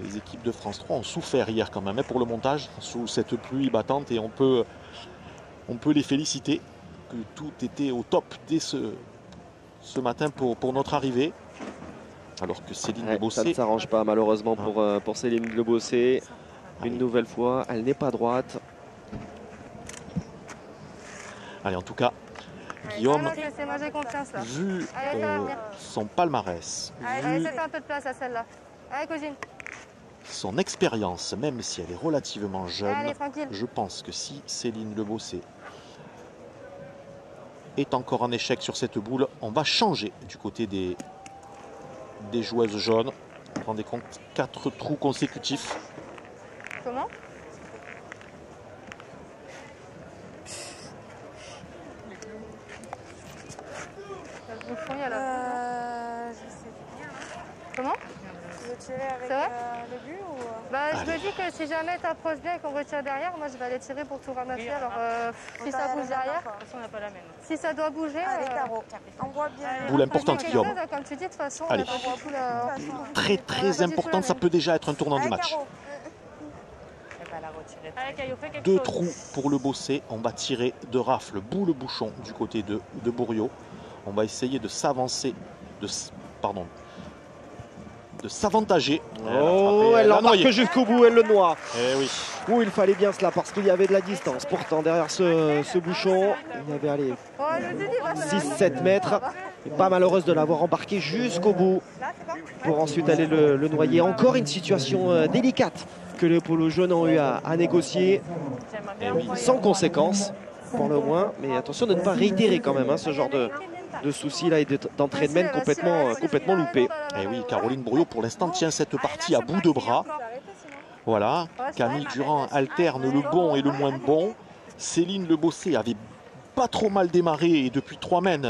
les équipes de France 3 ont souffert hier quand même pour le montage, sous cette pluie battante, et on peut les féliciter, que tout était au top dès ce matin pour notre arrivée. Alors que Céline Lebossé... Ça ne s'arrange pas malheureusement pour Céline Lebossé. Une nouvelle fois, elle n'est pas droite. Allez, en tout cas, Guillaume, vu son palmarès, vu son expérience, même si elle est relativement jeune, je pense que si Céline Lebossé est encore en échec sur cette boule, on va changer du côté des joueuses jaunes. Vous vous rendez compte, 4 trous consécutifs. Comment? Comment? Tu veux tirer avec le but ou... je me dis que si jamais tu approches bien et qu'on retire derrière, moi je vais aller tirer pour tout ramasser. Alors si ça bouge derrière, on n'a pas la même. Si ça doit bouger, on voit bien. Boule importante, Guillaume. Comme tu dis, de toute façon, allez. Très très importante, ça peut déjà être un tournant du match. 2 trous pour le bosser. On va tirer de rafle boule-bouchon du côté de Bourriot. On va essayer de s'avancer, de s'avantager. Oh, elle l'embarque jusqu'au bout, elle le noie. Eh oui. Où il fallait bien cela parce qu'il y avait de la distance. Pourtant, derrière ce bouchon, il y avait allez, 6-7 mètres. Et pas malheureuse de l'avoir embarqué jusqu'au bout pour ensuite aller le noyer. Encore une situation délicate que les polos jaunes ont eu à négocier. Et oui, sans conséquence pour le moins. Mais attention de ne pas réitérer quand même ce genre de soucis là et d'entraînement complètement loupé. Et oui, Caroline Bourriot pour l'instant tient cette partie à bout de bras. Voilà, Camille Durand alterne le bon et le moins bon. Céline Lebossé avait pas trop mal démarré et depuis 3 mènes,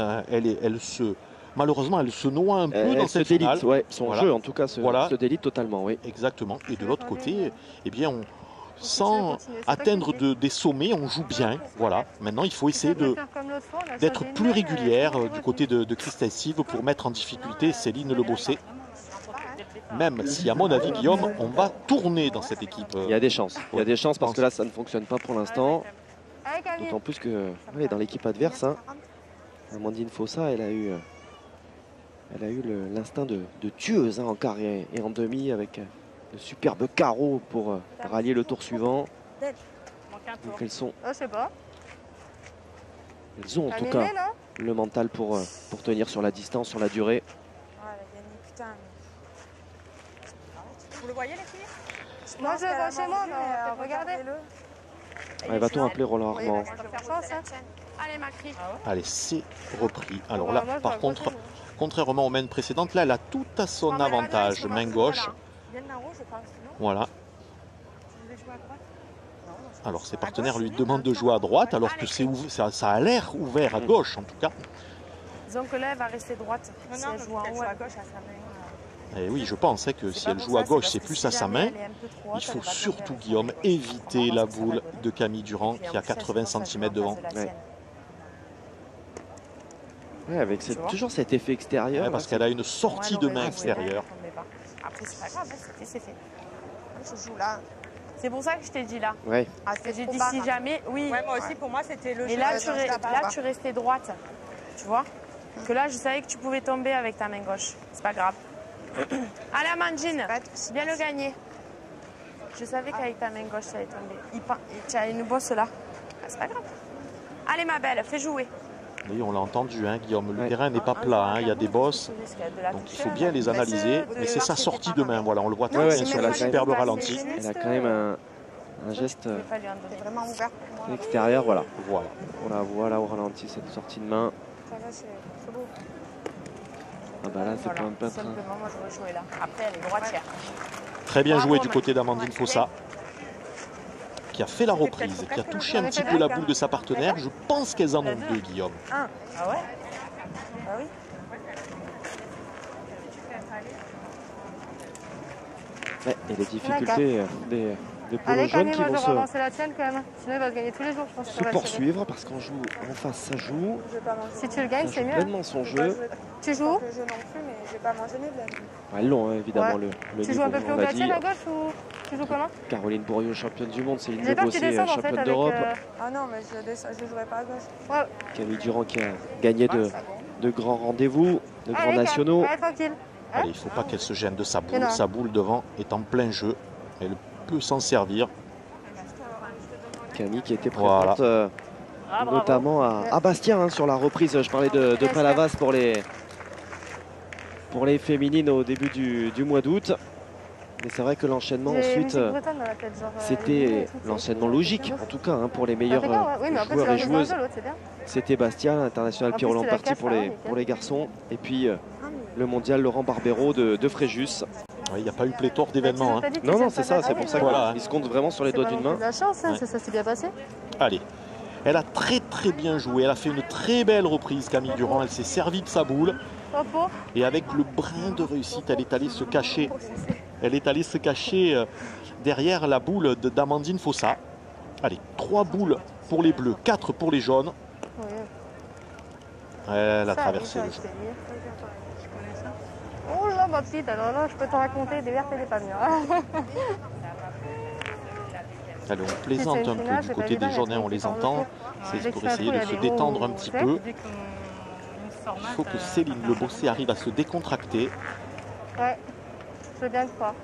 malheureusement, elle se noie un peu dans cette finale. Ouais, son jeu en tout cas se délite totalement. Oui. Exactement. Et de l'autre côté, eh bien, sans atteindre des sommets, on joue bien. Voilà. Maintenant, il faut essayer d'être plus régulière du côté de Christelle Sive pour mettre en difficulté Céline Lebossé. Même si, à mon avis, Guillaume, on va tourner dans cette équipe. Il y a des chances. Il y a des chances parce que là, ça ne fonctionne pas pour l'instant. D'autant plus que dans l'équipe adverse, Amandine Fossa, elle a eu l'instinct de tueuse en quart et en demi avec de superbes carreaux pour rallier le tour suivant. Donc elles ont en tout cas le mental pour tenir sur la distance, sur la durée. Vous le voyez les filles? Moi je le vois chez moi, mais regardez-le. Va-t-on appeler Roland Armand? Allez, Macri. Allez, c'est repris. Alors là, par contre, contrairement aux mains précédentes, là, elle a tout à son avantage. Main gauche. Voilà. Alors ses partenaires lui demandent de jouer à droite, alors que ça a l'air ouvert à gauche en tout cas. Disons que là, elle va rester droite. Si elle joue en haut à gauche, à sa main. Et oui, je pensais que si elle joue à gauche, c'est plus à sa main. Il faut surtout, Guillaume, éviter la boule de Camille Durand qui a 80 cm devant. Ouais, avec toujours cet effet extérieur. Parce qu'elle a une sortie de main extérieure. Après, c'est pas grave, c'est fait. Je joue là. C'est pour ça que je t'ai dit là. Ouais. J'ai dit si jamais, oui. Ouais, moi aussi, pour moi, c'était le jeu. Et là, tu restais droite. Tu vois? Que là, je savais que tu pouvais tomber avec ta main gauche. C'est pas grave. Allez, Amandine, bien le gagner. Je savais qu'avec ta main gauche, ça allait tomber. Tu as une bosse là. C'est pas grave. Allez, ma belle, fais jouer. Oui, on l'a entendu, Guillaume. Le terrain n'est pas plat. Il y a des bosses. Donc il faut bien les analyser. Mais c'est sa sortie de main. Voilà, on le voit très bien sur la superbe ralenti. Elle a quand même un geste extérieur. Voilà. On la voit là au ralenti, cette sortie de main. Ah bah là, c'est pas un peintre. Simplement, moi, je veux jouer là. Après, elle est droitière. Très bien joué du côté d'Amandine Fossa, qui a fait la reprise, qui a touché un petit peu la boule de sa partenaire. Je pense qu'elles en ont 2, Guillaume. Ah ouais? Ah oui. Ouais, et les difficultés des polos jaunes qui vont se poursuivre parce qu'on joue en face, ça joue. Si tu le gagnes, c'est mieux. Pleinement son jeu. Tu joues? Je non plus, mais je vais pas manger de bled. Elles l'ont évidemment le Tu joues un peu plus haut que la tienne à gauche ou tu joues comment? Caroline Bourriot, championne du monde, c'est une Lebossé, championne d'Europe. Ah non, mais je jouerai pas à gauche. Camille Durand qui a gagné de grands rendez-vous, de grands nationaux. Tranquille. Allez, il ne faut pas qu'elle se gêne de sa boule. Sa boule devant est en plein jeu. Elle peut s'en servir. Camille qui était présente notamment à Bastia sur la reprise. Je parlais de Palavas pour les féminines au début du mois d'août. Mais c'est vrai que l'enchaînement ensuite, c'était l'enchaînement logique, en tout cas pour les meilleurs joueurs et joueuses. C'était Bastia, l'international Pierre Roland Parti pour les garçons. Et puis le mondial Laurent Barbero de Fréjus. Il n'y a pas eu pléthore d'événements. Non, c'est ça, c'est pour ça qu'il se compte vraiment sur les doigts d'une main. La chance, ça s'est bien passé. Allez, elle a très très bien joué. Elle a fait une très belle reprise, Camille Durand. Elle s'est servie de sa boule. Et avec le brin de réussite, elle est allée se cacher. Elle est allée se cacher derrière la boule d'Amandine Fossa. Allez, 3 boules pour les bleus, 4 pour les jaunes. Elle a traversé le jeu. Oh là, ma petite, alors là, je peux te raconter des vertes et des pas mûres. Allez, on plaisante un peu du côté des jaunes, on les entend. C'est pour essayer de se détendre un petit peu. Il faut que Céline Le Bossé arrive à se décontracter. Ouais, je veux bien le croire.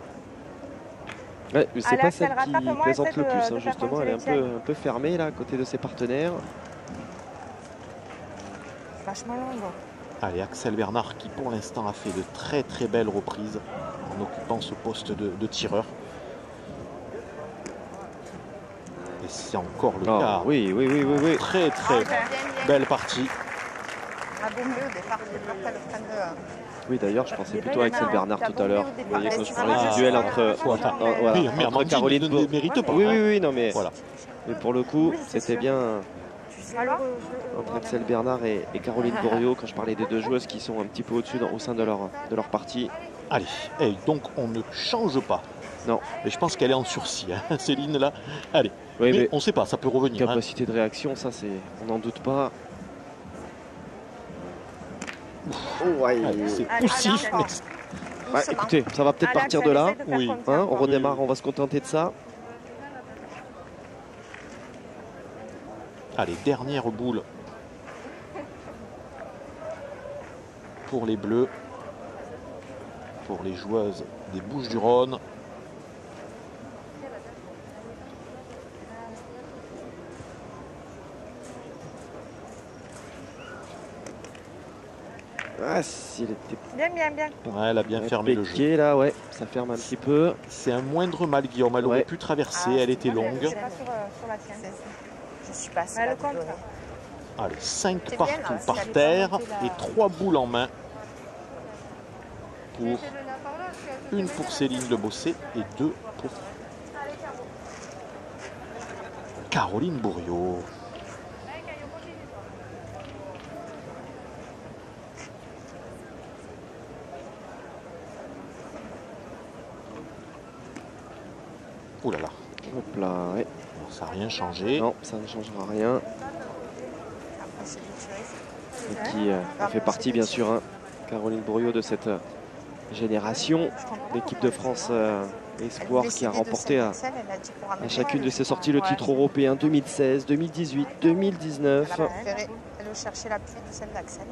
Ouais, c'est pas celle qui plaisante le plus, hein, justement. Elle est un peu fermée là, à côté de ses partenaires. Vachement long. Allez, Axel Bernard qui pour l'instant a fait de très très belles reprises en occupant ce poste de tireur. Et c'est encore le cas. Oui. Très très belle partie. Oui, d'ailleurs, je pensais plutôt à Axel Bernard tout à l'heure. Vous voyez, quand je parlais du duel entre Caroline ne mérite pas. Oui, non, mais, voilà. Mais pour le coup, c'était bien entre Axel Bernard et Caroline Bourriaud, quand je parlais des deux joueuses qui sont un petit peu au-dessus au sein de leur partie. Allez, hey, donc on ne change pas. Non. Mais je pense qu'elle est en sursis, hein, Céline, là. Allez, oui, mais on ne sait pas, ça peut revenir. Capacité de réaction, ça, on n'en doute pas. C'est poussif. Écoutez, ça va peut-être partir de là. Oui. Hein, on redémarre, on va se contenter de ça. Allez, dernière boule pour les Bleus, pour les joueuses des Bouches-du-Rhône. Ah, si elle était bien. Ouais, elle a bien fermé le jeu. Là, ouais, ça ferme un petit peu. C'est un moindre mal, Guillaume. Elle aurait pu traverser, elle était longue. Je suis passée à le compte. Allez, 5 partout par terre et 3 boules en main. Une pour Céline Le Bossé et 2 pour Caroline Bourriaud. Ouh là là. Hop là, ouais. Ça n'a rien changé. Non, ça ne changera rien. Et qui fait partie, bien sûr, hein, Caroline Bourriaud, de cette génération. L'équipe de France Espoir qui a remporté à chacune de ses sorties le titre européen 2016, 2018, 2019. Elle chercher l'appui de celle d'Axel.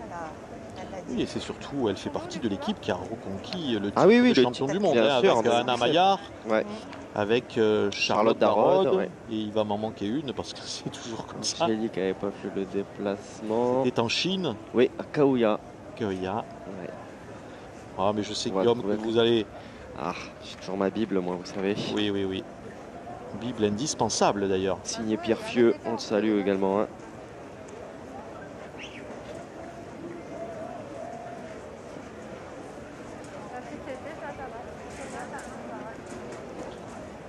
Oui, et c'est surtout, elle fait partie de l'équipe qui a reconquis le titre de champion du monde, hein, avec Anna Maillard, avec Charlotte Darod, et il va m'en manquer une parce que c'est toujours comme ça. Angélique n'avait pas fait le déplacement. C'était en Chine. Oui, à Cahuilla. Ouais. Ah, mais je sais, Guillaume, que vous allez... Ah, j'ai toujours ma Bible, moi, vous savez. Oui. Bible indispensable, d'ailleurs. Signé Pierre Fieux, on le salue également. Hein.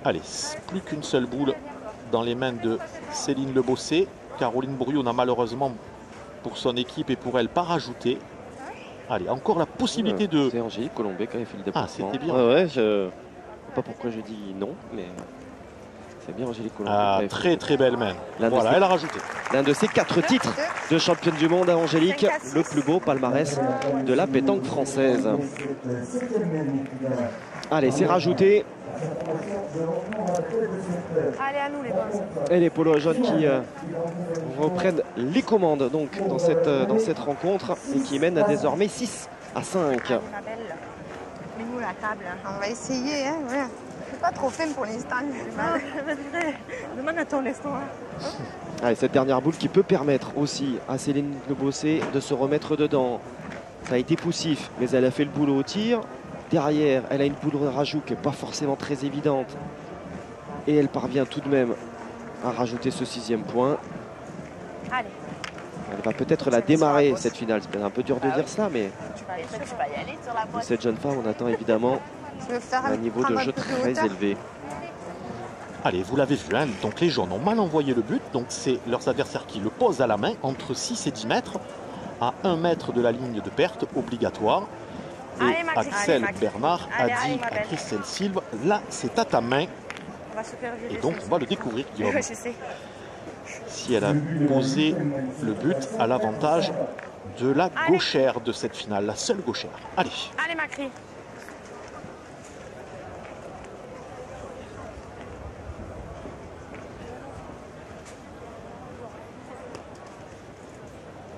Allez, plus qu'une seule boule dans les mains de Céline Le Bossé. Caroline Bourriaud n'a malheureusement, pour son équipe et pour elle, pas rajouté. Allez, encore la possibilité de... C'est Angélique Colombet qui avait fait le déplacement. Ah, c'était bien. Ouais, je ne sais pas pourquoi je dis non, mais c'est bien Angélique Colombet. Ah, très belle main. Voilà, elle a rajouté. L'un de ses 4 titres de championne du monde à Angélique, le plus beau palmarès de la pétanque française. Allez, c'est rajouté. Allez, à nous les boys. Et les polos jaunes qui reprennent les commandes donc dans cette rencontre et qui mènent désormais 6-5. Mets-nous la table. On va essayer. Hein, ouais. Je suis pas trop fine pour l'instant. Demande à ton restaurant. Allez, cette dernière boule qui peut permettre aussi à Céline Le Bossé de se remettre dedans. Ça a été poussif, mais elle a fait le boulot au tir. Derrière, elle a une boule de rajout qui n'est pas forcément très évidente. Et elle parvient tout de même à rajouter ce 6e point. Allez. Elle va peut-être la démarrer, cette finale. C'est un peu dur de dire ça, mais tu vas y aller sur la boîte. de cette jeune femme, on attend évidemment un niveau de jeu très élevé. Allez, vous l'avez vu, hein, donc les jaunes ont mal envoyé le but. Donc c'est leurs adversaires qui le posent à la main entre 6 et 10 mètres, à 1 mètre de la ligne de perte obligatoire. Et Axel Bernard a dit à Christelle Silve, là c'est à ta main. Et donc on va le découvrir, Guillaume. Je sais. Si elle a posé le but à l'avantage de la gauchère de cette finale, la seule gauchère. Allez. Allez Macri.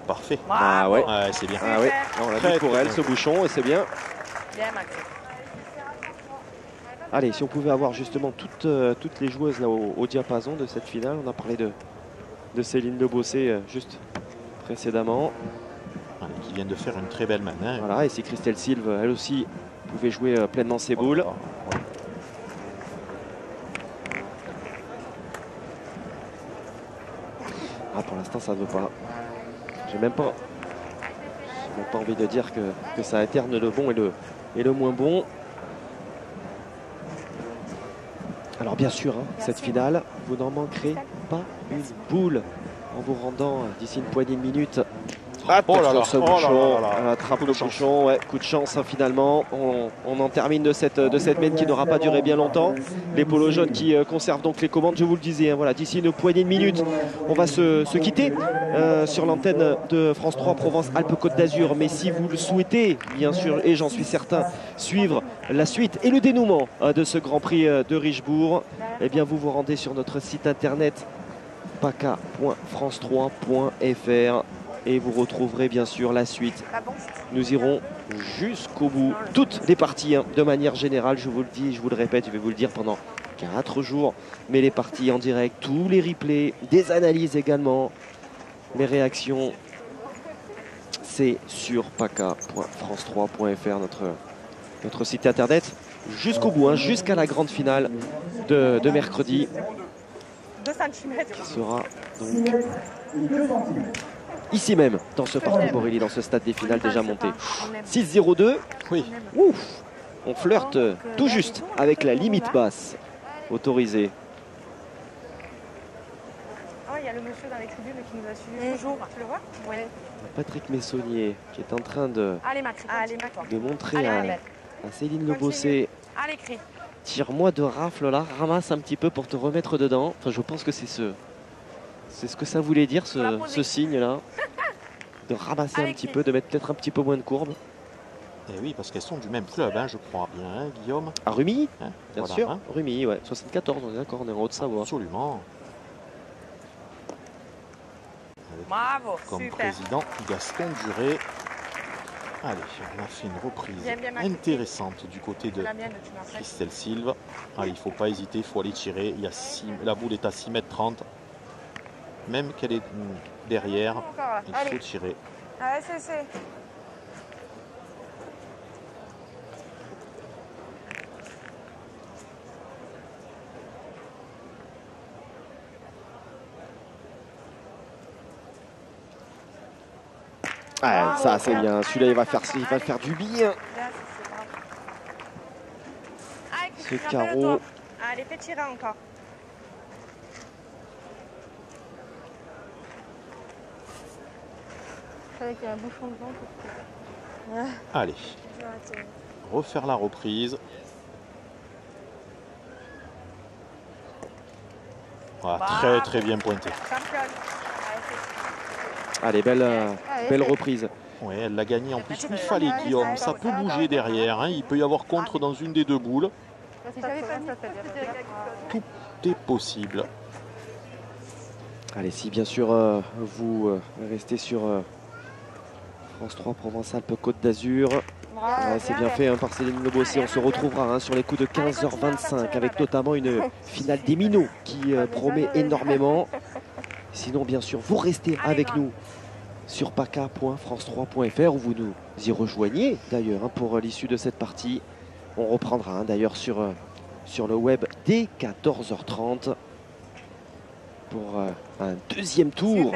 Parfait. Ah ouais, c'est bien. Ah ouais. On l'a mis pour elle ce bouchon et c'est bien. Bien, Max. Allez, si on pouvait avoir justement toutes les joueuses là au diapason de cette finale. On a parlé de Céline Lebossé juste précédemment. Qui vient de faire une très belle main. Hein. Voilà, et si Christelle Silve, elle aussi, pouvait jouer pleinement ses boules. Ah, pour l'instant, ça ne veut pas. J'ai même pas envie de dire que ça alterne le bon et le moins bon. Alors bien sûr, hein, cette finale, vous n'en manquerez pas une boule en vous rendant d'ici une poignée de minutes. Attention, ce bouchon, attrape le bouchon, ouais, coup de chance hein, finalement. On en termine de cette mène qui n'aura pas duré bien longtemps. Les polos jaunes qui conservent donc les commandes, je vous le disais, hein, voilà, d'ici une poignée de minutes, on va se quitter sur l'antenne de France 3 Provence-Alpes-Côte d'Azur. Mais si vous le souhaitez, bien sûr, et j'en suis certain, suivre la suite et le dénouement de ce Grand Prix de Richebourg, eh bien vous vous rendez sur notre site internet paca.france3.fr. Et vous retrouverez bien sûr la suite. Nous irons jusqu'au bout. Toutes les parties, hein, de manière générale, je vous le dis, je vous le répète, je vais vous le dire pendant 4 jours. Mais les parties en direct, tous les replays, des analyses également, les réactions, c'est sur paca.france3.fr, notre site internet. Jusqu'au bout, hein, jusqu'à la grande finale de mercredi. 2 cm. Qui sera donc ici même, dans ce parc Borély, dans ce stade des finales déjà monté. 6-0-2. Oui. Ouf. On flirte tout juste avec la limite basse autorisée. Ah, il y a le monsieur dans les tribunes qui nous a suivis toujours. Tu le vois? Oui. Patrick Messonnier qui est en train de montrer à Céline Lebossé. Allez, crie. Tire-moi de rafle là, ramasse un petit peu pour te remettre dedans. Enfin, je pense que c'est ce que ça voulait dire, ce signe-là. De ramasser un petit peu, de mettre peut-être un petit peu moins de courbe. Et oui, parce qu'elles sont du même club, hein, je crois bien, hein, Guillaume. À Rumi, hein, bien voilà, sûr. Hein. Rumi, ouais. 74, on est d'accord, on est en Haute-Savoie. Absolument. Bravo, comme super. président Gaston Duré. Allez, on a fait une reprise intéressante du côté de Christelle Silve. Allez, il ne faut pas hésiter, il faut aller tirer. La boule est à 6,30 m. Même qu'elle est derrière, il faut tirer. Allez, c'est. Ah, ça c'est bien, celui-là il va faire du bien. Ce carreau. Allez, fais tirer encore. Je savais qu'il y a un bouchon devant. Allez, refaire la reprise. Voilà, très bien pointé. Allez, belle reprise. Oui, elle l'a gagné. En plus, il fallait, Guillaume. Ça peut bouger derrière. Hein. Il peut y avoir contre dans une des deux boules. Tout est possible. Allez, si bien sûr vous restez sur France 3 Provence-Alpes-Côte d'Azur. C'est bien fait hein, par Céline Lebossé. On se retrouvera hein, sur les coups de 15h25 avec notamment une finale des minots qui promet énormément. Sinon, bien sûr, vous restez avec nous sur paca.france3.fr où vous nous y rejoignez d'ailleurs hein, pour l'issue de cette partie. On reprendra hein, d'ailleurs sur le web dès 14h30 pour un deuxième tour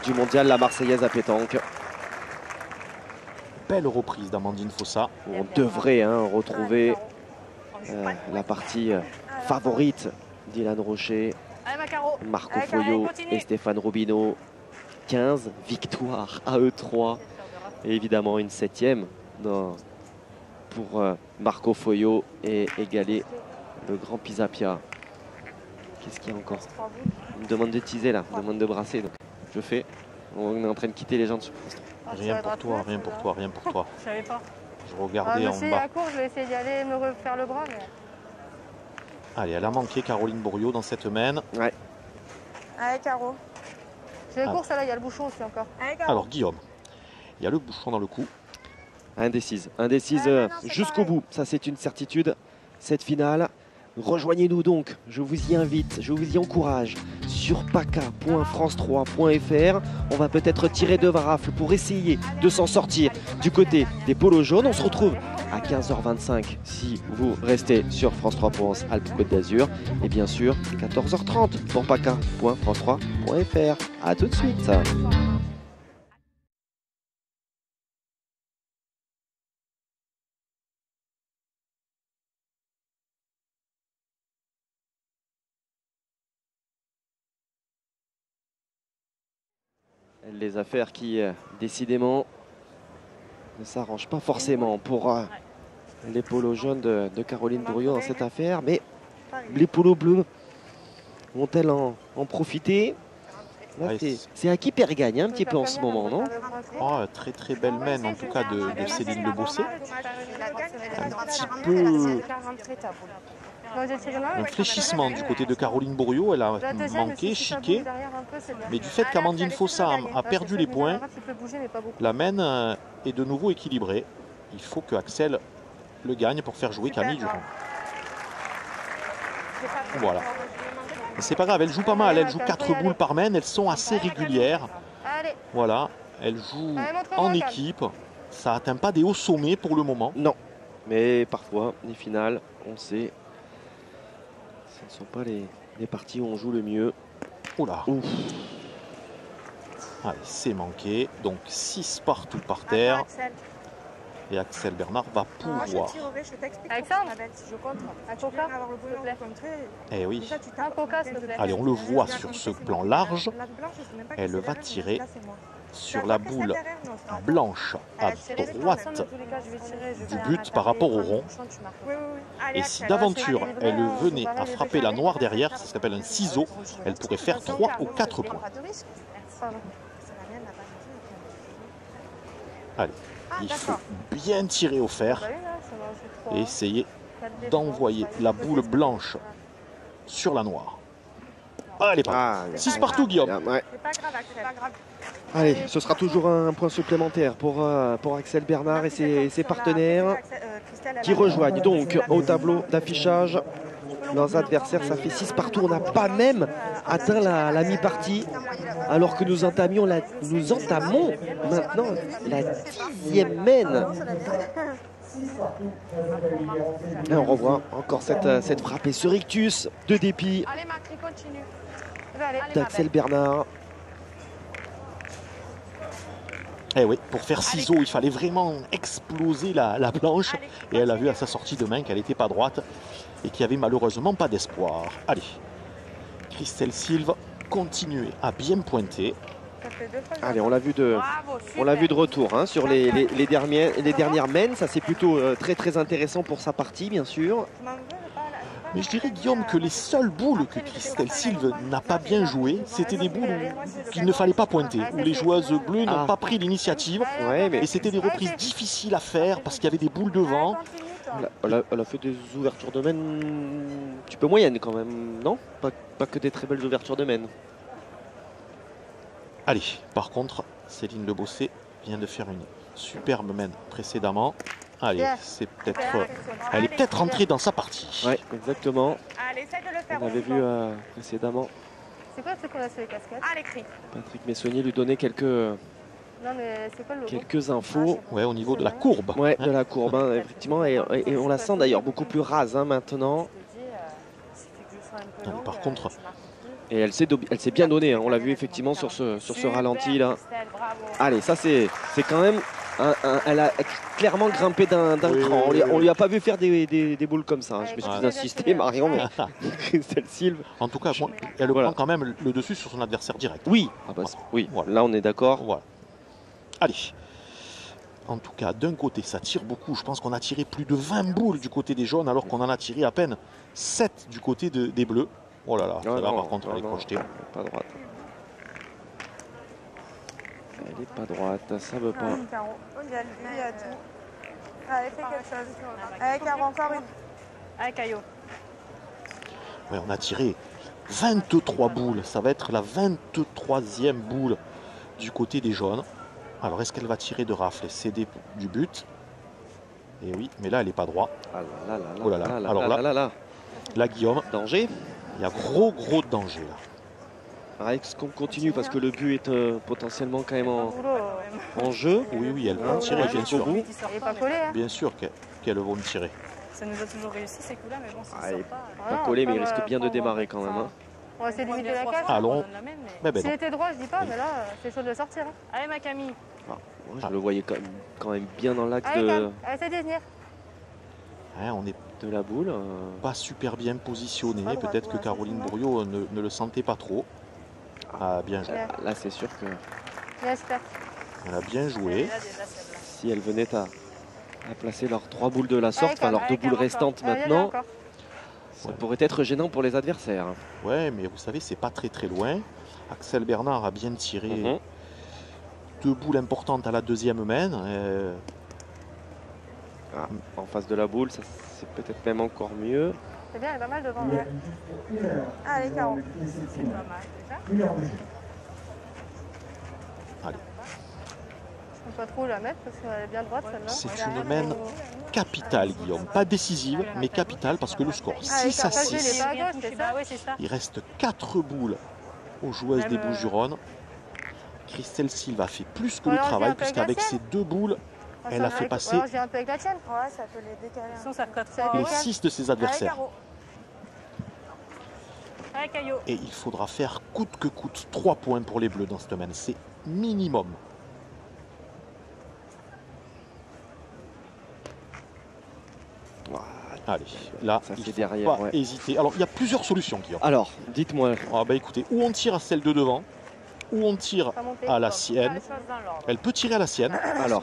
du mondial La Marseillaise à pétanque. Belle reprise d'Amandine Fossa. On devrait hein, retrouver la partie favorite d'Ilan Rocher, Marco Foyot et Stéphane Robineau. 15 victoires à eux 3 et évidemment une 7e pour Marco Foyot et égaler le grand Pisapia. Qu'est-ce qu'il y a encore? On me demande de teaser là, on me demande de brasser. Donc je fais. On est en train de quitter les gens de ce poste. Rien pour toi, rien pour toi, rien pour toi. Je savais pas. Je regardais en bas. À court, je vais essayer d'y aller me refaire le bras. Mais... Allez, elle a manqué Caroline Bourriot dans cette main. Ouais. Allez, Caro. C'est le course, là, il y a le bouchon aussi encore. Alors Guillaume, il y a le bouchon dans le cou. Indécise jusqu'au bout, ça c'est une certitude. Cette finale, rejoignez-nous donc, je vous y invite, je vous y encourage sur paca.france3.fr. On va peut-être tirer deux rafles pour essayer de s'en sortir du côté des polos jaunes. On se retrouve à 15h25 si vous restez sur France 3 Provence Alpes Côte d'Azur. Et bien sûr, 14h30 pour paca.france3.fr. A tout de suite. Les affaires qui, décidément, ne s'arrangent pas forcément pour les polos jaunes de Caroline Bourriaud dans cette affaire. Mais les polos bleus vont-elles en profiter? C'est à qui perd gagne un petit peu en ce moment, non? Oh, très très belle main en tout cas de Céline Le Bossé. Un petit peu un fléchissement du côté de Caroline Bourriaud. Elle a manqué, chiqué. Mais du fait qu'Amandine Fossam a perdu les points, la main est de nouveau équilibrée. Il faut que Axel le gagne pour faire jouer Camille Durand. Voilà. C'est pas grave, elle joue pas mal, elle joue 4 boules par main, elles sont assez régulières. Voilà, elle joue en équipe. Ça n'atteint pas des hauts sommets pour le moment. Non, mais parfois, les finales, on sait, ce ne sont pas les parties où on joue le mieux. Oula. Allez, c'est manqué. Donc 6 partout par terre. Et Axel Bernard va pouvoir. Alexandre, je compte. Un coca, s'il te plaît. Eh oui. Un coca, s'il te plaît. Allez, on le voit sur ce plan large. Elle va tirer sur la boule blanche à droite du but par rapport au rond. Et si d'aventure elle venait à frapper la noire derrière, ça s'appelle un ciseau, elle pourrait faire 3 ou 4 points. Allez. Il faut bien tirer au fer et essayer d'envoyer la boule blanche sur la noire. Allez, 6 partout, Guillaume. Ouais. Allez, ce sera toujours un point supplémentaire pour Axel Bernard et ses partenaires qui rejoignent donc au tableau d'affichage leurs adversaires. Ça fait 6 partout. On n'a pas même atteint la mi-partie alors que nous entamons maintenant la 10e maine. Et on revoit encore cette frappe et ce rictus de dépit d'Axel Bernard. Eh oui, pour faire ciseau, il fallait vraiment exploser la planche. Et elle a vu à sa sortie de main qu'elle n'était pas droite et qu'il n'y avait malheureusement pas d'espoir. Allez, Christelle Silve continue à bien pointer. Allez, on l'a vu de retour hein, sur les dernières mains. Ça c'est plutôt très très intéressant pour sa partie, bien sûr. Mais je dirais, Guillaume, que les seules boules que Christelle Silve n'a pas bien jouées, c'était des boules qu'il ne fallait pas pointer, où les joueuses bleues n'ont pas pris l'initiative. Ouais, mais... Et c'était des reprises difficiles à faire parce qu'il y avait des boules devant. Elle a fait des ouvertures de main un petit peu moyennes quand même, non? Pas que des très belles ouvertures de main. Allez, par contre, Céline Le Bossé vient de faire une superbe main précédemment. Allez, c'est peut-être, elle est peut-être rentrée dans sa partie. Oui, exactement. On avait vu précédemment. C'est quoi ce qu'on a sur les casquettes? L'écrit. Patrick Messonnier lui donnait quelques infos. Ouais, au niveau de la courbe. Ouais, de la courbe, hein, effectivement. Et on la sent d'ailleurs beaucoup plus rase hein, maintenant. Donc, par contre. Et elle s'est bien donnée. Hein. On l'a vu effectivement sur ce ralenti là. Allez, ça c'est quand même. Elle a clairement grimpé d'un cran. On lui a pas vu faire des boules comme ça. Je m'excuse d'insister, Marion, mais Christelle Silve. En tout cas, elle prend quand même le dessus sur son adversaire direct. Oui, oui. Voilà. Là on est d'accord. Voilà. Allez. En tout cas, d'un côté, ça tire beaucoup. Je pense qu'on a tiré plus de 20 boules du côté des jaunes, alors qu'on en a tiré à peine 7 du côté des bleus. Oh là là, celle-là, par contre, elle est projetée. Pas droite. Elle est pas droite, ça veut pas. Allez, fais quelque chose. Avec encore une. Avec Ayo. Ouais, on a tiré 23 boules. Ça va être la 23e boule du côté des jaunes. Alors, est-ce qu'elle va tirer de rafle et céder du but? Et oui, mais là, elle n'est pas droite. Oh là là. Alors là, Guillaume, danger. Il y a gros danger là. Alors, est-ce qu'on continue parce que le but est potentiellement quand même en jeu? Oui, elles vont tirer, bien sûr. Bien sûr qu'elles vont tirer. Ça nous a toujours réussi ces coups-là, mais bon, ça il n'est pas collé, mais il risque bien de démarrer quand même. Hein. On va essayer de limiter la casse. Allons. S'il était droit, je dis pas, mais là, c'est chaud de le sortir. Hein. Allez, ma Camille. Moi, je le voyais quand même bien dans l'axe de... Allez, essaye de venir. Ouais, on est de la boule. Pas super bien positionné. Peut-être que Caroline Bourriot ne le sentait pas trop. Ah, bien joué. Là, c'est sûr que... Elle a bien joué. Si elle venait à placer leurs 3 boules de la sorte, enfin leurs 2 boules restantes maintenant, ça pourrait être gênant pour les adversaires. Ouais, mais vous savez, c'est pas très loin. Axel Bernard a bien tiré 2 boules importantes à la deuxième main. En face de la boule, c'est peut-être même encore mieux. C'est bien, il y a pas mal devant. Allez, Caro. C'est pas mal déjà. Allez. Je ne peux pas trop la mettre parce qu'elle est bien droite celle-là. C'est une main capitale, Guillaume. Pas décisive, mais capitale parce que le score 6 à 6. Il reste 4 boules aux joueuses des Bouches-du-Rhône. Christelle Silva fait plus que le travail puisqu'avec ses 2 boules, elle a fait passer les 6 de ses adversaires. Et il faudra faire coûte que coûte 3 points pour les Bleus dans cette semaine. C'est minimum. Allez, là, il ne faut pas hésiter. Alors, il y a plusieurs solutions, Guillaume. Alors, dites-moi. Écoutez, ou on tire à celle de devant, ou on tire à la sienne. Elle peut tirer à la sienne. Alors,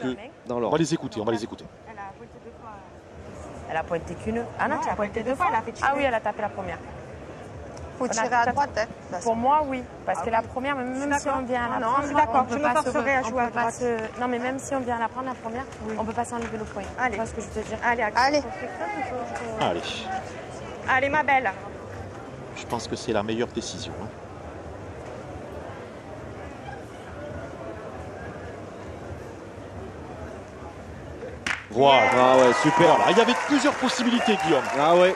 on va les écouter, Elle a pointé qu'une. Ah non, tu as pointé 2 fois. Ah oui, elle a tapé la première. Faut tirer à droite, hein. Pour moi, oui. Parce que la première, même si on vient à la prendre, je suis d'accord. Je me forcerai à jouer à droite. Non, mais même si on vient à la prendre, la première, on ne peut pas s'enlever le point. Allez. Tu vois ce que je veux te dire? Allez, ma belle. Je pense que c'est la meilleure décision. Voilà. Ah ouais, super. Voilà. Il y avait plusieurs possibilités, Guillaume. Ah ouais.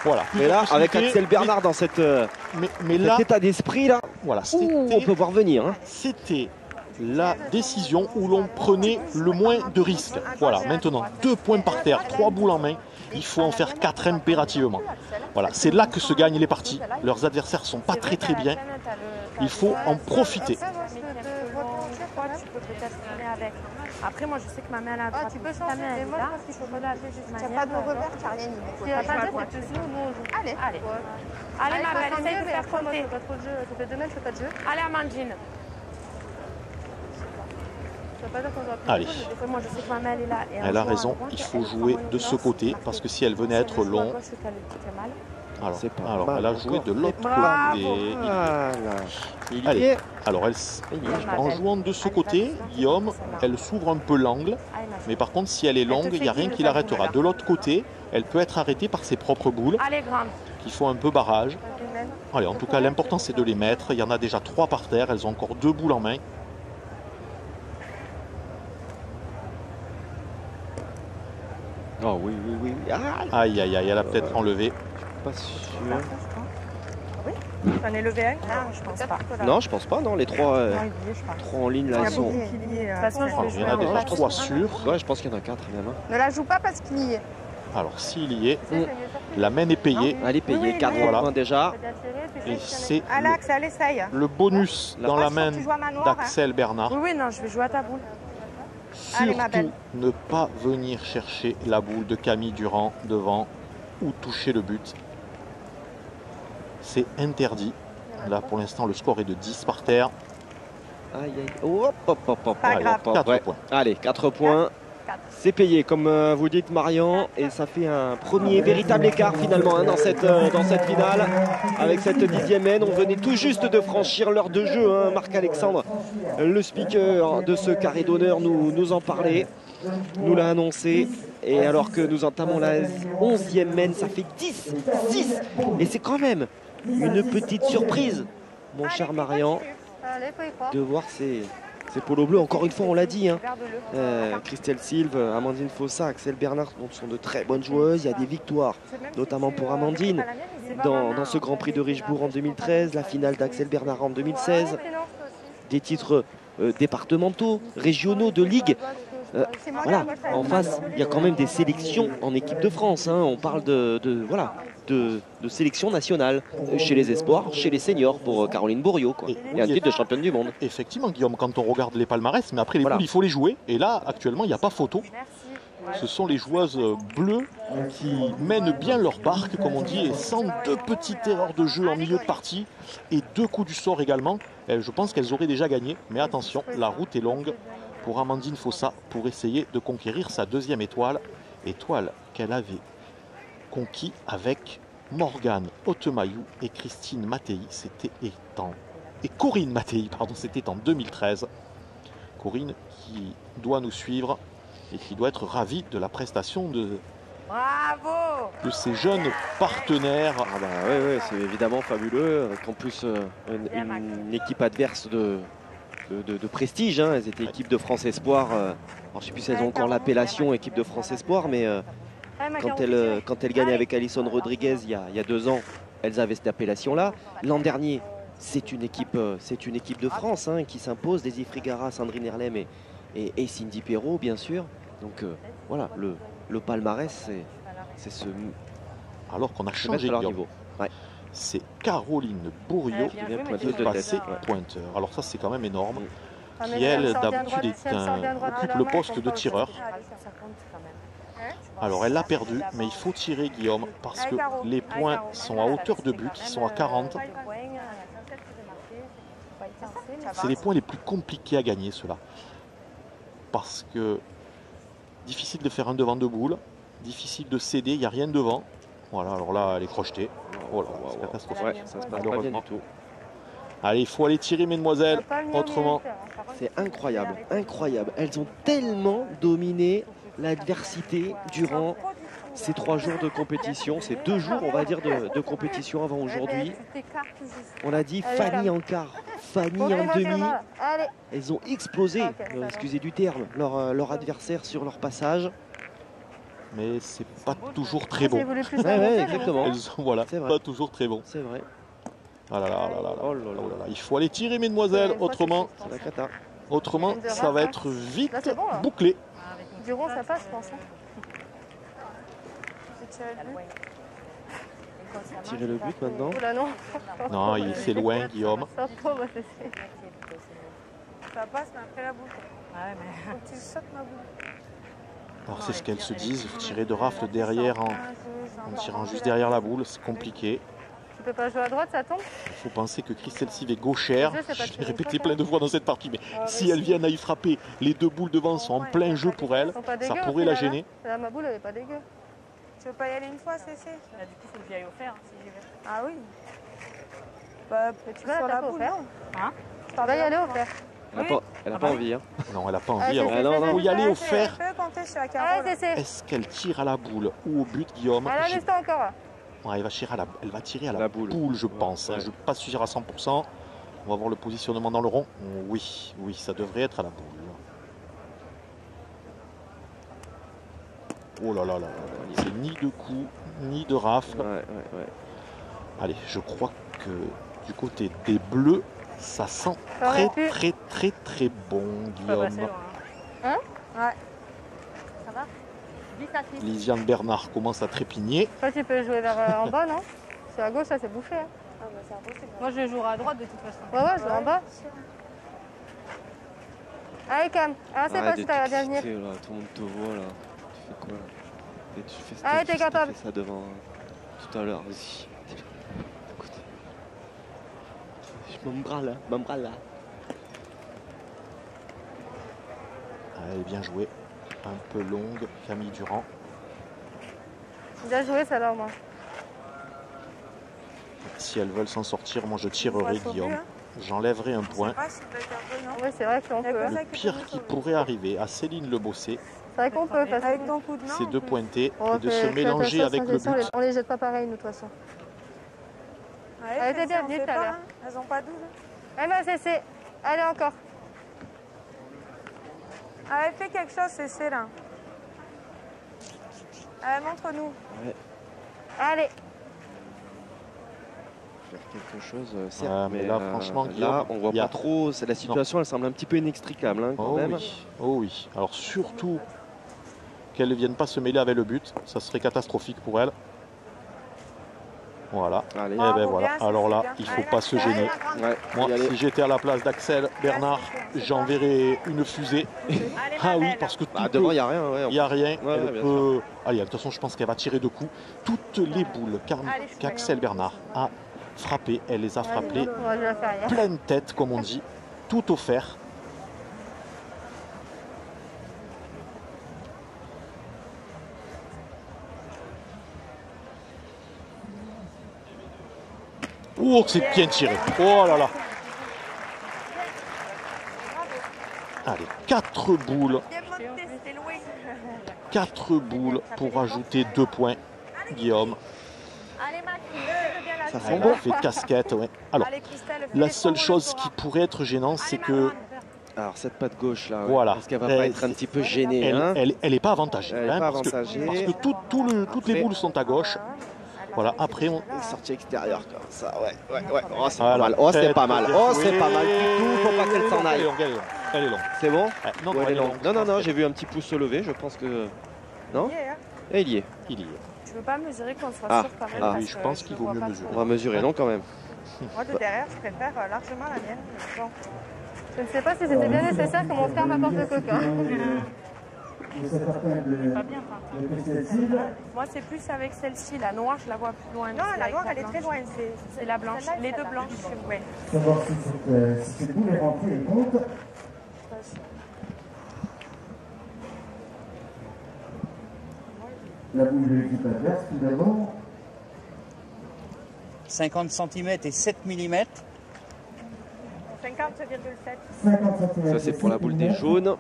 Voilà. Mais là, avec Axel Bernard dans cet état d'esprit là, voilà, on peut voir venir. Hein. C'était la décision où l'on prenait le moins de risques. Voilà, maintenant 2 points par terre, 3 boules en main. Il faut en faire 4 impérativement. Voilà, c'est là que se gagnent les parties. Leurs adversaires ne sont pas très bien. Il faut en profiter. Après, moi, je sais que ma main à la droite. Tu peux changer, mais moi, je pense qu'il faut pas la faire. Tu n'as pas de revers, tu n'as rien. Tu n'as pas de revers, tu joue. Allez, ma belle, essaye de faire compter. Ça fait 2 mètres, je fais pas de jeu. Allez, Amandine. Allez. Moi, je sais que ma main, elle est là. Elle a raison, il faut jouer de ce côté parce que si elle venait à être long. Alors, elle a joué de l'autre côté. Allez. Alors, en jouant de ce côté, Guillaume, elle s'ouvre un peu l'angle. Mais par contre, si elle est longue, il n'y a rien qui l'arrêtera. De l'autre côté, elle peut être arrêtée par ses propres boules qui font un peu barrage. Allez, en tout cas, l'important, c'est de les mettre. Il y en a déjà 3 par terre. Elles ont encore 2 boules en main. Oh oui. Aïe, elle a peut-être enlevé. Pas sûr. Oui. J'en ai levé un. Non, je pense pas. Non, je pense pas. Non, les 3 en ligne là, ils sont. De toute façon, il y en a déjà 3 sûrs. Ouais, je pense qu'il y en a 4 même. Ne la joue pas parce qu'il y est. Alors, s'il y est, la main est payée. Elle est payée, 4 points déjà. Et c'est le bonus dans la main d'Axel Bernard. Oui, non, je vais jouer à ta boule. Surtout ne pas venir chercher la boule de Camille Durand devant ou toucher le but. C'est interdit. Là, pour l'instant, le score est de 10 par terre. Aïe. Hop. Allez, 4 points. Allez, 4 points. C'est payé, comme vous dites, Marion. Et ça fait un premier véritable écart, finalement, dans cette finale. Avec cette 10e main, on venait tout juste de franchir l'heure de jeu. Marc-Alexandre, le speaker de ce carré d'honneur, nous en parlait. Nous l'a annoncé. Et alors que nous entamons la 11e main, ça fait 10-6. Et c'est quand même une petite surprise, mon cher Marian, de voir ces polos bleus. Encore une fois, on l'a dit, hein, Christelle Sylve, Amandine Fossa, Axel Bernard sont de très bonnes joueuses. Il y a des victoires, notamment pour Amandine, dans ce Grand Prix de Richebourg en 2013, la finale d'Axel Bernard en 2016, des titres départementaux, régionaux, de ligue. Voilà, en face, il y a quand même des sélections en équipe de France. Hein. On parle de sélection nationale chez les espoirs, chez les seniors pour Caroline Bourriot. Quoi. Et un titre de championne du monde. Effectivement, Guillaume, quand on regarde les palmarès, mais après les poules, il faut les jouer. Et là, actuellement, il n'y a pas photo. Ce sont les joueuses bleues qui mènent bien leur barque, comme on dit, et sans deux petites erreurs de jeu en milieu de partie et 2 coups du sort également. Je pense qu'elles auraient déjà gagné. Mais attention, la route est longue pour Amandine Fossa pour essayer de conquérir sa 2e étoile. Étoile qu'elle avait conquis avec Morgane Hautemaillou et Christine Mattei. Et Corinne Mattei, pardon, c'était en 2013. Corinne qui doit nous suivre et qui doit être ravie de la prestation de ces jeunes partenaires. Ah bah ouais, c'est évidemment fabuleux. Avec en plus une équipe adverse de prestige. Hein. Elles étaient équipe de France Espoir. Alors, je ne sais plus si elles ont encore l'appellation équipe de France Espoir, mais quand elles gagnaient avec Alison Rodriguez il y a 2 ans, elles avaient cette appellation-là. L'an dernier, c'est une équipe de France hein, qui s'impose. Daisy Frigara, Sandrine Erlem et Cindy Perrault, bien sûr. Donc voilà, le palmarès, c'est ce... Alors qu'on a changé de niveau. Ouais. C'est Caroline Bourriot qui vient de passer pointeur. Alors ça, c'est quand même énorme. Qui, elle, d'habitude, occupe le poste de tireur. Alors, elle l'a perdu, mais il faut tirer, Guillaume, parce que les points sont à hauteur de but, ils sont à 40. C'est les points les plus compliqués à gagner, ceux-là. Parce que difficile de faire un devant de boule, difficile de céder, il n'y a rien devant. Voilà, alors là, elle est crochetée. Oh là, c'est catastrophique. Ouais, ça se passe pas bien du tout. Allez, il faut aller tirer, mesdemoiselles, autrement. C'est incroyable, incroyable. Elles ont tellement dominé l'adversité durant ces 3 jours de compétition, ces 2 jours, on va dire, de compétition avant aujourd'hui. On a dit Fanny en quart, Fanny en demi. Elles ont explosé, excusez du terme, leur adversaire sur leur passage. Mais c'est pas toujours très bon. Ouais, exactement. Voilà, pas toujours très bon. C'est vrai. Ah là là, il faut aller tirer, mesdemoiselles, autrement, ça va être vite bouclé. Du rond, ça passe, je pense. Tirer le but maintenant. Oula, non. Non, c'est loin, Guillaume. Ça passe, mais après la boule. Faut que tu sautes ma boule. Alors c'est ce qu'elles se disent, il faut tirer de rafle derrière en tirant juste derrière la boule, c'est compliqué. Tu peux pas jouer à droite, ça tombe. Il faut penser que Christelle Sylve est gauchère, je l'ai répété plein de fois dans cette partie, mais si elles viennent à y frapper, les 2 boules devant sont en plein jeu pour elle, ça pourrait la gêner. Là, ma boule elle est pas dégueu. Tu veux pas y aller une fois, Cécé? Du coup, il faut que j'y aille au fer si j'y vais. Ah oui. Bah, tu vas la boule, hein? Tu vas y aller au fer. Elle n'a pas envie. Hein. Non, elle n'a pas envie. Il faut y aller au fer. Est-ce qu'elle tire à la boule ou au but, Guillaume? Elle encore. Ouais, elle va tirer à la boule, je pense. Ouais. Je ne suis pas sûr à 100%. On va voir le positionnement dans le rond. Oui, ça devrait être à la boule. Oh là là là, c'est ni de coup, ni de rafle. Ouais. Allez, je crois que du côté des bleus, ça sent très bon, Guillaume. Hein? Ouais. Ça va? Lisiane Bernard commence à trépigner. Toi, tu peux jouer vers en bas, non? C'est à gauche, ça c'est bouffé. Hein. Moi, je jouerai à droite de toute façon. Ouais, je vais en bas. Allez, Cam. Ah, c'est pas si t'as la venir. Tout le monde te voit là. Tu fais quoi là? Tu fais allez, t'es capable. Tu fais ça devant tout à l'heure. Vas-y. Écoute. Je m'embrale là. Allez, bien joué. Un peu longue, Camille Durand. Bien joué, ça là, moi. Si elles veulent s'en sortir, moi je tirerai, Guillaume. J'enlèverai un point. Oui, c'est vrai qu'on peut. Le pire qui pourrait arriver à Céline Lebossé, c'est vrai qu'on peut, avec ton coup de main. C'est de pointer et de se mélanger avec le but. On les jette pas pareil, nous, de toute façon. Ouais, elle était bien venue tout à l'heure. Elles n'ont pas 12. Elle m'a cessé. Allez, encore. Allez, fais quelque chose, c'est là. Allez, montre-nous. Ouais. Allez. Faire quelque chose, certes, mais là, franchement, là, on voit y a- pas trop. La situation, elle semble un petit peu inextricable, hein, quand même. Oui. Oh oui. Alors surtout qu'elle ne vienne pas se mêler avec le but, ça serait catastrophique pour elle. Voilà. Allez. Et ben voilà. Alors là, il faut pas se gêner. Ouais, Moi, y aller. si j'étais à la place d'Axel Bernard, j'enverrais une fusée. Ah oui, parce que Bah, devant, il n'y a rien. Ouais, il n'y a rien. Ouais, Elle bien peut... Allez, de toute façon, je pense qu'elle va tirer de coups. Toutes les boules qu'Axel Bernard a frappées, elle les a frappées Moi, je vais faire rien. pleine tête, comme on dit, tout offert. Oh, que c'est bien tiré. Oh là là. Allez, 4 boules. 4 boules pour ajouter 2 points. Guillaume. Ça sent Elle bon. a fait casquette, ouais. Alors, la seule chose qui pourrait être gênante, c'est que Alors, cette patte gauche, là, ouais, Voilà. est-ce qu'elle va pas être un petit peu gênée, elle, hein? elle est pas avantagée. Elle est hein, pas parce que- avantagée. Parce que toutes les boules sont à gauche. Voilà, après on... Une sortie extérieure comme ça, ouais. Oh, c'est Voilà. pas mal. Oh, c'est Très, pas très mal. bien Oh, joué. c'est pas mal du tout. Faut pas qu'elle s'en Elle est aille. longue, elle est longue. Elle est longue. C'est bon? Non, Ou non, elle est longue. longue. Non, j'ai vu un petit pouce se lever. Je pense que. Non? Et il y est. Il y est. Tu veux pas mesurer qu'on soit Ah, sûr quand même ah. parce Oui, je pense que qu'il je vaut vois mieux pas mesurer. On va mesurer, non, quand même. Moi, de derrière, je préfère largement la mienne. Bon. Je ne sais pas si c'était bien nécessaire que mon frère m'apporte le coca. De cette affaire de pesticides. Moi, c'est plus avec celle-ci. La noire, je la vois plus loin. Non, C'est la avec noire, elle est blanche. très loin. C'est la blanche. Les deux blanches. Ouais. Savoir si cette boule est rentrée et compte. La boule de l'équipe adverse, tout d'abord. 50 cm et 7 mm. 50,7. 50 cm. Ça, c'est pour la boule des jaunes.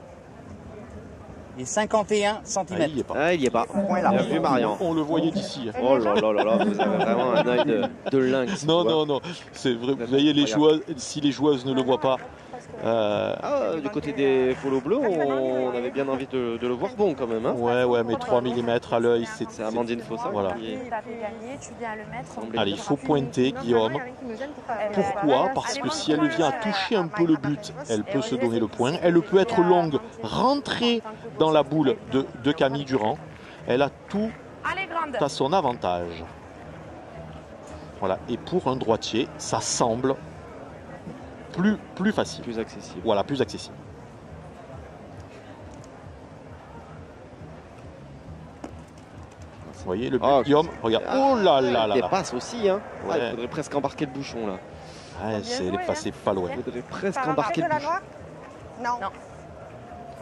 Et 51 cm. Ah, il y est pas. Ah, il y est pas. Bien vu, Marion. On le voyait d'ici. Oh là là là là, vous avez vraiment un œil de lynx. Non, quoi. non, non. C'est vrai. Vous voyez, les joueuses, si les joueuses ne le voient pas. Ah, du côté des polos bleus, on avait bien envie de le voir bon quand même. Hein. Ouais, mais 3 mm à l'œil, C'est Amandine Fossa. Voilà. qui- T'as fait gagner, tu viens le mettre. Allez, il faut pointer, Guillaume. Pourquoi? Parce que si elle vient à toucher un peu le but, elle peut se donner le point. Elle peut être longue, rentrer dans la boule de Camille Durand. Elle a tout Allez, grande. à son avantage. Voilà. Et pour un droitier, ça semble plus facile. Plus accessible. Voilà, plus accessible. Vous voyez le but, Oh, Guillaume, regarde. Oh là là là Des là. passes aussi, hein. Ah, Ouais. il faudrait presque embarquer le bouchon là. Ouais, elle est passée pas loin. Il faudrait presque Par embarquer le de la bouchon. noire? Non. Non.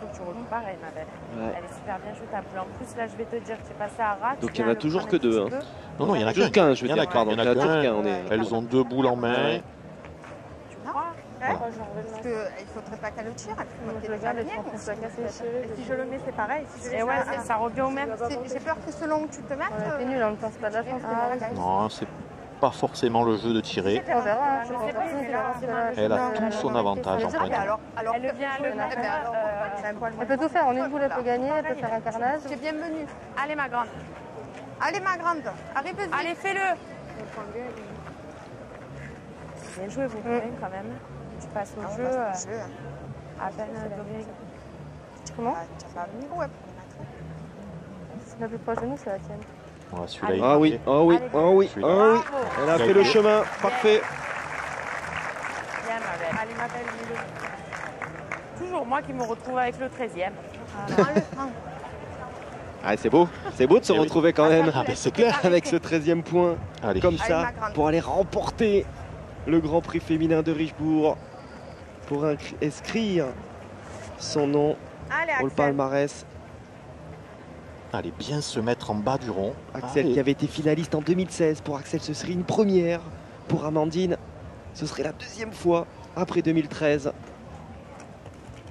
Faut que tu roules pareil, ma belle. Ouais. Elle est super bien jouée ta boule. En plus, là, je vais te dire que tu es passé à rat. Donc, il y en a toujours que deux, hein. Non, non, il y en a Toujours qu'un. qu'un, je veux Il y en a dire, pardon. qu'un. Il y en a toujours qu'un, on est. Elles ont 2 boules en main. Ouais. Tu crois Hein? Parce qu'il ne faudrait pas qu'elle le tire. Elle peut Je monter regarde la et je mienne. pense que ça casse les Et cheveux. si je le mets, c'est pareil. Si je Et laisse ouais, un- ça revient au même. J'ai peur que selon où tu te mettes. C'est nul, on ne pense pas de la chance. Non, c'est pas forcément le jeu de tirer. On verra. Je sais pas si Elle a tout son avantage en Ah, mais pointant. alors Elle vient le Eh ben alors, c'est un poil Elle peut tout faire. En une boule, elle peut gagner. Elle peut faire un carnage. C'est bienvenu. Allez, ma grande. Allez, ma grande, arrive vite. Allez, fais-le. Bien joué, vous pouvez quand même. Tu passes au jeu à peine degré. Comment? Tu n'as pas le niveau, pour les mettre. La plus proche de nous, c'est la tienne. Voilà, celui-là, il Ah oui, marquait. ah oui, ah oui, Celui-là. ah oui. Bravo. Elle a fait le chemin, parfait. Bien, ma belle. Allez, ma belle, mets-le. Toujours moi qui me retrouve avec le 13e. Ah, c'est beau de se Eh oui. retrouver quand même Ah ben c'est clair. avec ce 13e point Allez. comme Allez, ça ma grande. pour aller remporter le Grand Prix féminin de Richebourg, pour inscrire son nom Allez, au Axel. palmarès. Allez, bien se mettre en bas du rond. Axel Allez. qui avait été finaliste en 2016. Pour Axel, ce serait une première. Pour Amandine, ce serait la 2e fois après 2013.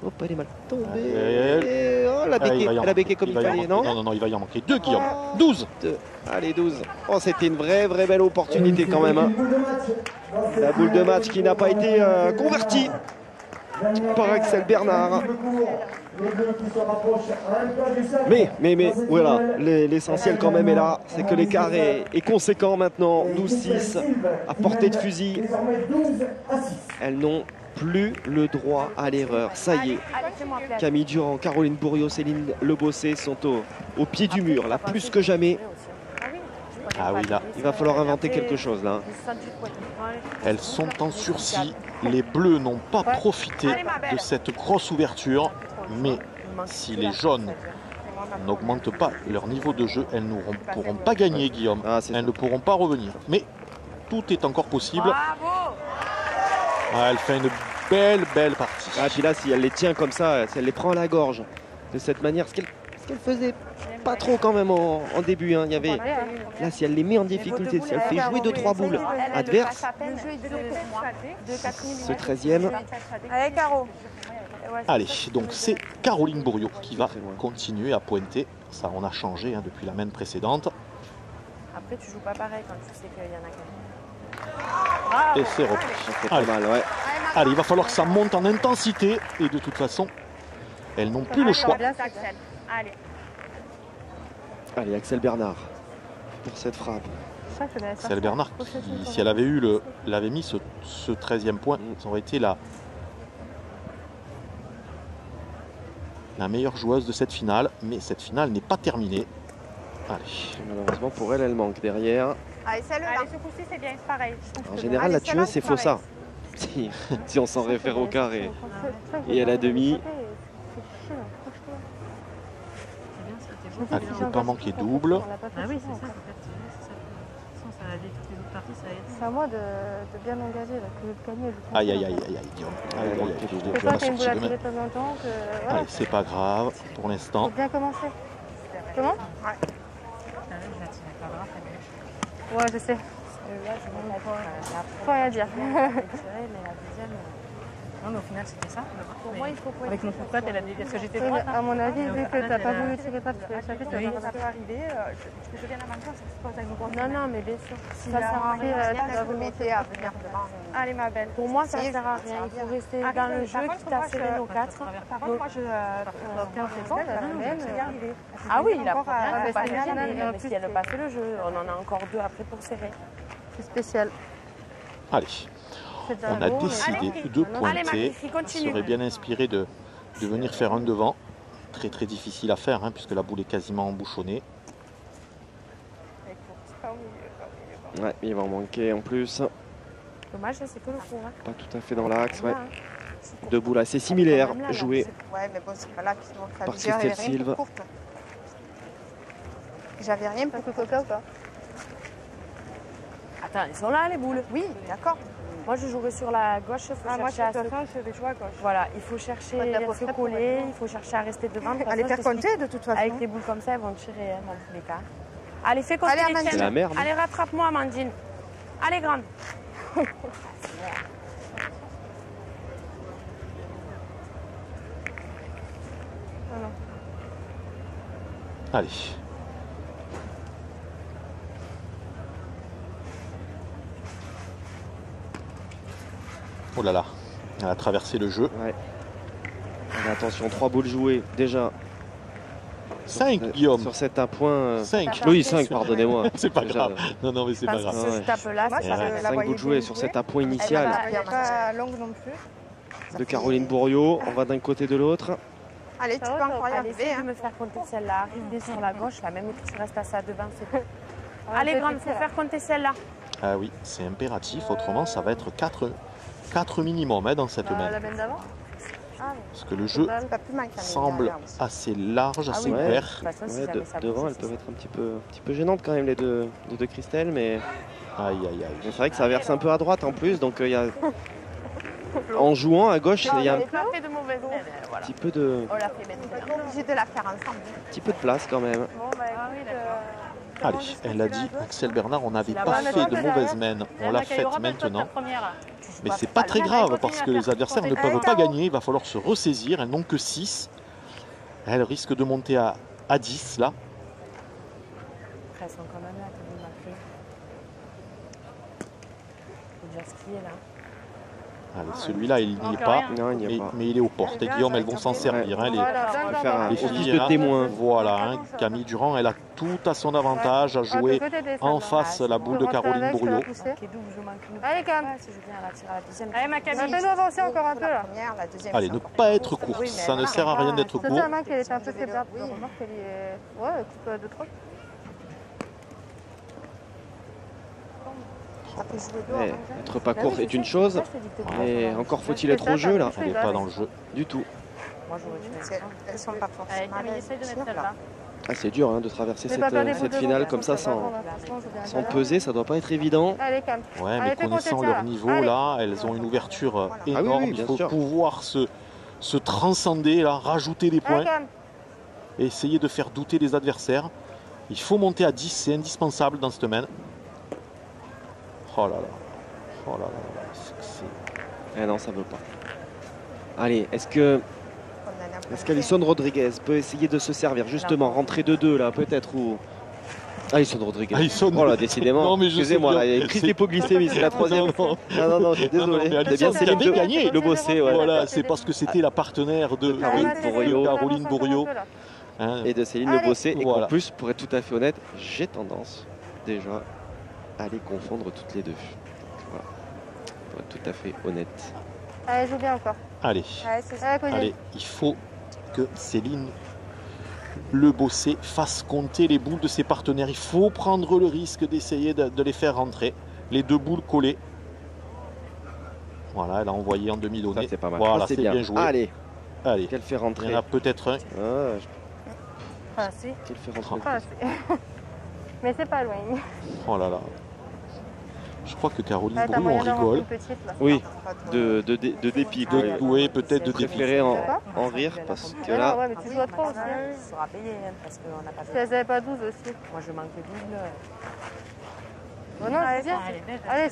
Hop, elle est mal tombée. Elle a béqué comme il fallait, non? Non, il va y en manquer 2, Guillaume. 12. Allez, 12. Oh, c'était une vraie belle opportunité quand même. Hein. La boule de match qui n'a pas été convertie par Axel Bernard. Mais voilà, l'essentiel quand même est là, c'est que l'écart est conséquent maintenant. 12-6 à portée de fusil. Elles n'ont plus le droit à l'erreur. Ça y est, Camille Durand, Caroline Bourriaud, Céline Lebossé sont au pied du mur, là, plus que jamais. Ah oui, là. Il va falloir inventer quelque chose, là. Elles sont en sursis. Les Bleus n'ont pas profité de cette grosse ouverture. Mais si les jaunes n'augmentent pas leur niveau de jeu, elles ne pourront pas gagner, Guillaume. Elles ne pourront pas revenir. Mais tout est encore possible. Elle fait une belle partie. Ah, puis là, si elle les tient comme ça, si elle les prend à la gorge de cette manière, ce qu'elle faisait pas trop quand même en début. Hein. Il y avait, là, si elle les met en difficulté, si elle fait jouer 2-3 boules adverses, ce 13e. Allez, Caro. Allez, donc c'est Caroline Bourriaud qui va continuer à pointer. Ça, on a changé hein, depuis la main précédente. Après, tu joues pas pareil quand tu sais qu'il y en a qu'un. Et c'est repris. Allez. Mal, ouais. Allez, il va falloir que ça monte en intensité. Et de toute façon, elles n'ont plus le choix. Allez, Axel Bernard pour cette frappe. Axel Bernard, qui, si elle avait mis ce 13e point, ça aurait été la meilleure joueuse de cette finale. Mais cette finale n'est pas terminée. Allez. Malheureusement pour elle, elle manque derrière. Allez, ce coup-ci, c'est bien, c'est pareil. En général, la tueuse, c'est Fossa. Si on s'en réfère au quart et à la demi. Allez, il ne faut pas manquer double. Oui, c'est ça. C'est à moi de bien m'engager, que de gagner. Aïe. C'est toi qui me voulais tirer pas longtemps. Allez, c'est pas grave pour l'instant. Faut bien commencer. Comment? Ouais, je sais. Faut rien dire. Non, mais au final, c'était ça. Pour moi, il faut pointer. Avec mon fourchette, elle a dit, est-ce que j'étais Oui, droite? à mon avis, vu que t'as pas voulu tirer pas, parce que chaque fois, Ça peut arriver, que je vienne à ma place, c'est pas avec mon Non, mais bien sûr. Si ça sert à rien, vous mettez à venir devant. Allez, ma belle. Pour moi, ça sert à rien. Il faut rester dans le jeu, quitte à serrer nos 4. Par contre, moi, je Ah oui, il a pas gagné, mais si elle n'a pas fait le jeu, on en a encore 2 après pour serrer. C'est spécial. Allez, on a décidé de pointer. Il serait bien inspiré de venir faire un devant. Très difficile à faire, hein, puisque la boule est quasiment embouchonnée. Ouais, il va en manquer en plus. Dommage, c'est que le coup. Hein. Pas tout à fait dans l'axe, ouais. 2 boules assez similaires jouées par Christelle Silve. J'avais rien pour Coca ou pas? Attends, ils sont là les boules. Oui, d'accord. Moi je jouerai sur la gauche, il faut chercher à je vais jouer à gauche. Voilà, il faut chercher à se coller, il faut chercher à rester devant. Allez faire compter de toute façon. Avec les boules comme ça, elles vont tirer hein, dans tous les cas. Allez, fais compter les tiennes. C'est la merde. Allez, rattrape-moi Amandine. Allez, grande. Allez. Oh là là, elle a traversé le jeu. Ouais. Allez, attention, 3 boules jouées déjà. 5, Guillaume. Sur 7 à point. 5. Oui, 5, pardonnez-moi. C'est pas grave. Non, mais c'est pas grave. Si je tape là, moi, 5 boules jouées sur 7 à point initial. Elle n'est pas longue non plus. De Caroline Bourriaud. On va d'un côté de l'autre. Allez, tu peux encore y arriver. Essaye de me faire compter celle-là. Arrive sur la gauche, là, même que tu restes à ça devant, c'est bon. Allez, grande, faut faire compter celle-là. Ah oui, c'est impératif. Autrement, ça va être 4 minimum hein, dans cette main. La main d'avant? Parce que le jeu semble assez large, assez ouvert. Devant, elles peuvent être un petit peu gênantes quand même, les deux de Christelle, mais aïe. C'est vrai que ça verse un peu à droite en plus, donc il y a... En jouant à gauche, il y a un petit peu de... On l'a fait maintenant. On est obligé de la faire ensemble. Un petit peu de place quand même. Allez, elle a dit, Axel Bernard, on n'avait pas fait de mauvaise main. On l'a faite maintenant. Tu Mais c'est pas très grave parce que les adversaires ne peuvent pas gagner. Il va falloir se ressaisir. Elles n'ont que 6. Elles risquent de monter à 10 là. Elles sont quand même là, faut déjà skier là. Allez, celui-là, il n'y est pas, mais il est aux portes. Et Guillaume, elles vont s'en servir. Hein, les filles de témoin. Voilà, hein, Camille Durand, elle a tout à son avantage à jouer en face la boule de Caroline Bourriaud. Allez, Cam. Allez, ma Camille. Fais-nous avancer encore un peu là. Allez, ne pas être courte, ça ne sert à rien d'être court. C'est ta main qui est un peu faible. Remarque qu'elle est. Ouais, elle coupe de trop. Être pas court est une chose, mais encore faut-il être au jeu là. Elle n'est pas dans le jeu du tout. Elles sont pas forcément. Allez, essaye de mettre celle-là. Ah, c'est dur hein, de traverser cette finale comme ça sans peser, ça doit pas être évident. Ouais, mais connaissant leur niveau là, elles ont une ouverture énorme. Il faut pouvoir se transcender là, rajouter des points et essayer de faire douter les adversaires. Il faut monter à 10, c'est indispensable dans ce domaine. Oh là là. Oh là là. Eh non, ça veut pas. Allez, est-ce qu'Alison Rodriguez peut essayer de se servir, justement, rentrer de 2 là, peut-être, ou... Alison Rodriguez. Oh là, décidément. Excusez-moi, il y a une crise d'hypoglycémie, c'est la 3e. Non, je suis désolé. C'est bien Céline de gagner. Le bosser, ouais. Voilà, c'est parce que c'était la partenaire de Caroline Bourriaud. Hein, et de Céline Le Bossé. Et en plus, pour être tout à fait honnête, j'ai tendance déjà à les confondre toutes les deux. Voilà. Pour être tout à fait honnête. Allez, joue bien encore. Allez, il faut que Céline Le Bossé fasse compter les boules de ses partenaires. Il faut prendre le risque d'essayer de les faire rentrer. Les 2 boules collées. Voilà, elle a envoyé en demi-donnée. C'est pas mal. Voilà, c'est bien joué. Allez. Allez. Qu'elle fait rentrer. Il y en a peut-être un. Qu'elle fait rentrer. Mais c'est pas loin. Oh là là. Je crois que Caroline Bourriaud en rigole. Oui, de dépit. Oui, peut-être de dépit. Préférer en rire parce que là... Ouais, mais tu dois trop aussi. Ça sera payé parce qu'on n'a pas de... Si elles n'avaient pas 12 aussi. Moi, je manque 12. Oh non, c'est bien. Allez,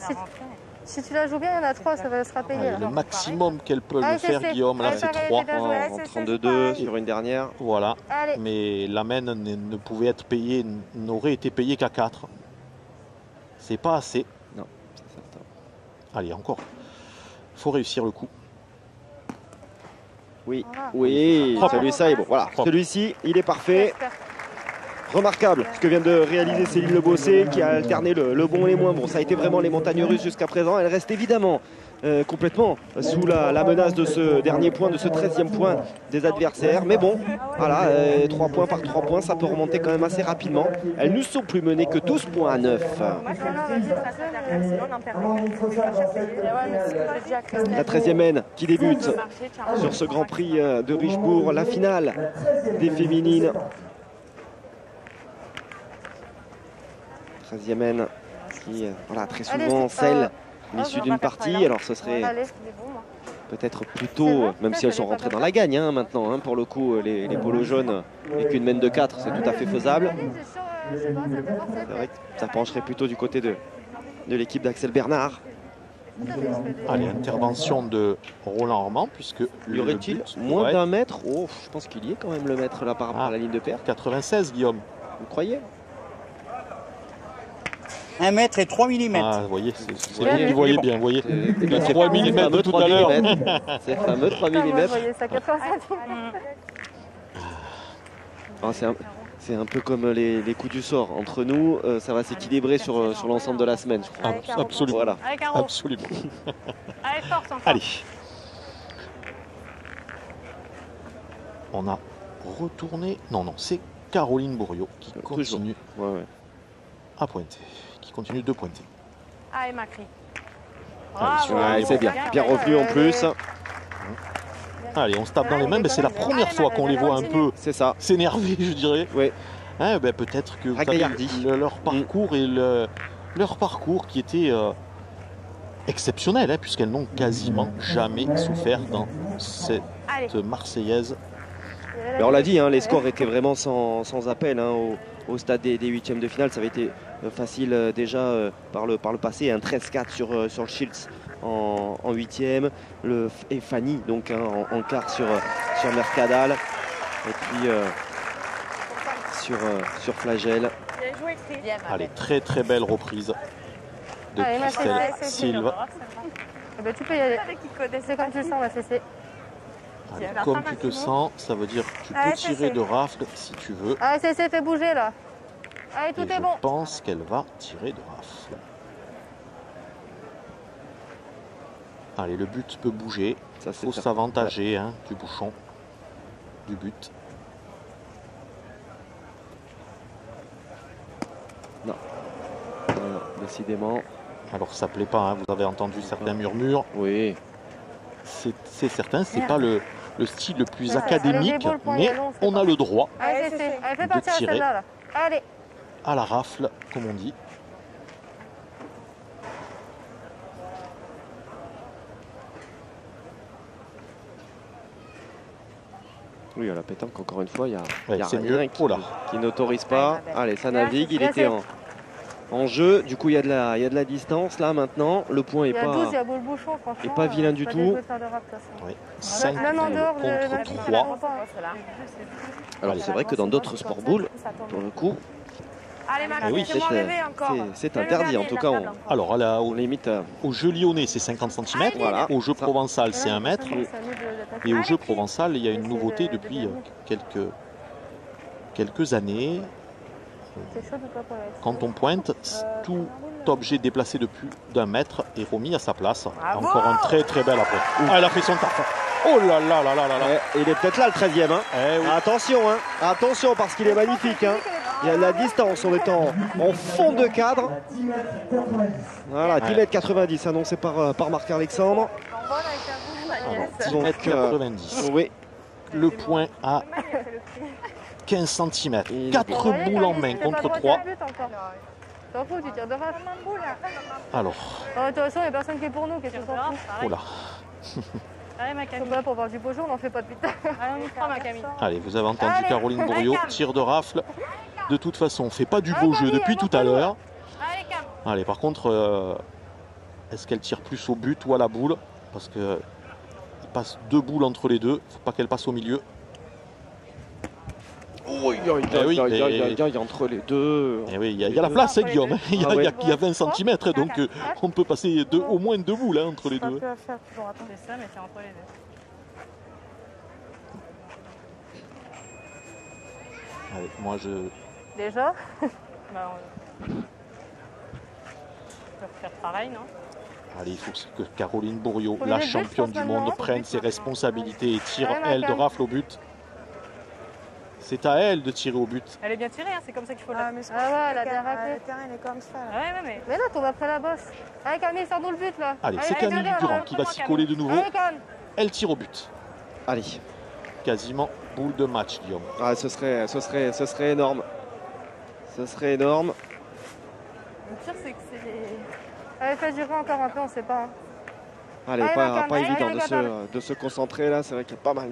si tu la joues bien, il y en a 3, ça sera payé. Le maximum qu'elle peut le faire, Guillaume, là, c'est 3. En 32 sur une dernière. Voilà. Mais la main ne pouvait être payée, n'aurait été payée qu'à 4. C'est pas assez. Non, c'est certain. Allez, encore. Il faut réussir le coup. Oui, celui-ci est bon. Voilà, celui-ci, il est parfait. Remarquable ce que vient de réaliser Céline Le Bossé qui a alterné le bon et les moins bons. Ça a été vraiment les montagnes russes jusqu'à présent. Elle reste évidemment complètement sous la menace de ce dernier point, de ce 13e point des adversaires. Mais bon, voilà, 3 points par 3 points, ça peut remonter quand même assez rapidement. Elles ne sont plus menées que 12 points à 9. La 13e haine qui débute sur ce Grand Prix de Richebourg, la finale des féminines. 13e haine qui, voilà, très souvent celle l'issue d'une partie. Alors ce serait peut-être plutôt, même si elles sont rentrées dans la gagne hein, maintenant, hein, pour le coup, les polos jaunes, et qu'une mène de 4, c'est tout à fait faisable. C'est vrai que ça pencherait plutôt du côté de l'équipe d'Axel Bernard. Allez, intervention de Roland Armand, puisque... Y aurait-il moins d'un mètre? Oh, je pense qu'il y est quand même le mètre là par rapport à la ligne de perte. 96, Guillaume. Vous croyez? 1 mètre et 3 mm. Ah, vous voyez, c'est vous qui voyez bien, vous voyez. Le 3 mm de tout à l'heure. C'est fameux 3 mm. C'est un peu comme les coups du sort. Entre nous, ça va s'équilibrer sur l'ensemble de la semaine, je crois. Absolument. Voilà. Absolument. Allez, force encore. Allez. On a retourné. Non, c'est Caroline Bourriaud qui continue à pointer. Qui continue de pointer. Allez, Macri. C'est bien revenu en plus. Allez, on se tape dans les mains, mais c'est la première fois qu'on les voit un peu s'énerver, je dirais. Oui. Hein, peut-être que vous savez, leur parcours et leur parcours qui était exceptionnel, hein, puisqu'elles n'ont quasiment jamais souffert dans cette Marseillaise. Mais on l'a dit, hein, les scores étaient vraiment sans appel hein, au stade des 8e de finale. Ça avait été facile déjà par le passé, un 13-4 sur le Shields en 8e. Et Fanny donc hein, en quart sur Mercadal. Et puis sur Flagelle. Allez, très très belle reprise de Christelle Silve. Tu peux y aller. C'est comme tu le sens, ma CC. Allez, comme tu te sens, ça veut dire que tu peux tirer de rafle si tu veux. Allez, CC, fais bouger là. Allez, tout est bon. Je pense qu'elle va tirer de rafle. Allez, le but peut bouger. Il faut s'avantager hein, du bouchon, du but. Non. Décidément. Alors ça plaît pas, hein, vous avez entendu certains murmures. Oui. C'est certain, c'est pas le style le plus académique, mais on a le droit de tirer à la rafle, comme on dit. Oui, à la pétanque, encore une fois, il y a rien qui n'autorise pas. Allez, ça navigue, il était en jeu. Du coup, il y a de la distance là maintenant. Le point n'est pas vilain du tout. Oui. 5 contre 3. Alors, c'est vrai que dans d'autres sports boules, pour le coup, oui, c'est interdit en tout cas. Alors, on limite au jeu lyonnais, c'est 50 cm. Voilà. Au jeu provençal, c'est 1 mètre. Et au jeu provençal, il y a une nouveauté depuis quelques années. Quand on pointe, tout objet déplacé de plus d'1 mètre est remis à sa place. Encore un très très bel après. Ah, elle a fait son taf. Oh là là là là là là. Il est peut-être là le 13e. Hein. Oui. Attention, hein. Attention parce qu'il est magnifique. Hein. Il y a de la distance, on est en fond de cadre. Voilà, 10,90 m annoncé par Marc-Alexandre. Donc 90. Oui. Le point à 15 cm. 4 boules en main contre 3. Alors. De toute façon, il n'y a personne qui est pour nous. Qu'est-ce que t'en fous? Oh là. Allez, ma Camille. Pour voir du beau jour, on n'en fait pas depuis tard. Allez, on y croit, ma Camille. Allez, vous avez entendu Caroline Bourriot, tir de rafle. De toute façon, on ne fait pas du beau jeu depuis tout à l'heure. Allez, par contre, est-ce qu'elle tire plus au but ou à la boule? Parce qu'il passe 2 boules entre les deux. Il ne faut pas qu'elle passe au milieu. Oh, il y a entre les deux. Et oui, il y a la place, hein, Guillaume. Il y a 20 cm, donc on peut passer au moins 2 boules hein, entre les deux. C'est ça, mais c'est entre les deux. Allez, moi je... Déjà Bah, on peut faire pareil, non? Allez, il faut que Caroline Bourriot, la championne du monde, prenne ses responsabilités et tire, elle, de rafle au but. C'est à elle de tirer au but. Elle est bien tirée, hein, c'est comme ça qu'il faut la... Ah ouais, elle a bien raté. Le terrain, il est comme ça. Mais là, tombe après la bosse. Allez, Camille, sors-nous le but, là. Allez, c'est Camille Durand qui va s'y coller de nouveau. Elle tire au but. Allez. Quasiment boule de match, Guillaume. Ah, ce serait énorme. Ce serait énorme. Le pire, c'est que c'est... Allez, fais durer encore un peu, on sait pas. Allez, pas évident de se concentrer, là. C'est vrai qu'il y a pas mal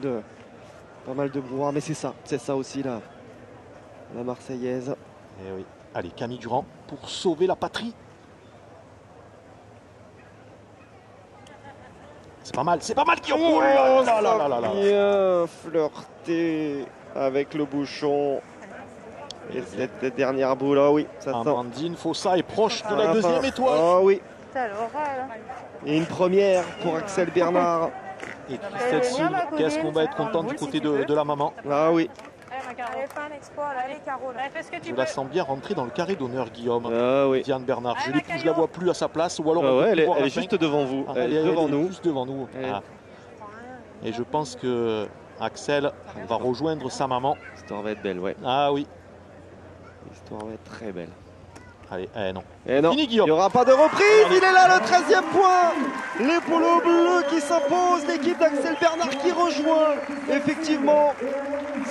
de brouhaha, mais c'est ça aussi, là. La Marseillaise. Eh oui. Allez, Camille Durand pour sauver la patrie. C'est pas mal, Guillaume. Oh là là là là. Bien flirté avec le bouchon. Et cette dernière boule, oh oui, ça sent. Amandine Fossa est proche de la deuxième étoile. Oh oui. L'oral. Et une première pour Axel Bernard. Et Christelle Silve, qu'est-ce qu'on va être content du côté de la maman. Ah oui. Allez, fais un exploit, allez, Caro. Fais ce que tu Je peux. la sens bien rentrer dans le carré d'honneur, Guillaume. Ah oui. Diane Bernard, je la vois plus à sa place, ou alors elle est juste devant vous. Elle est devant nous. Juste devant nous. Ah. Et je pense que Axel va rejoindre sa maman. L'histoire va être belle, ouais. Ah oui. L'histoire va être très belle. Allez, non. Et non, Fini, il n'y aura pas de reprise. Il est là, le 13e point. Les polos bleus qui s'imposent. L'équipe d'Axel Bernard qui rejoint effectivement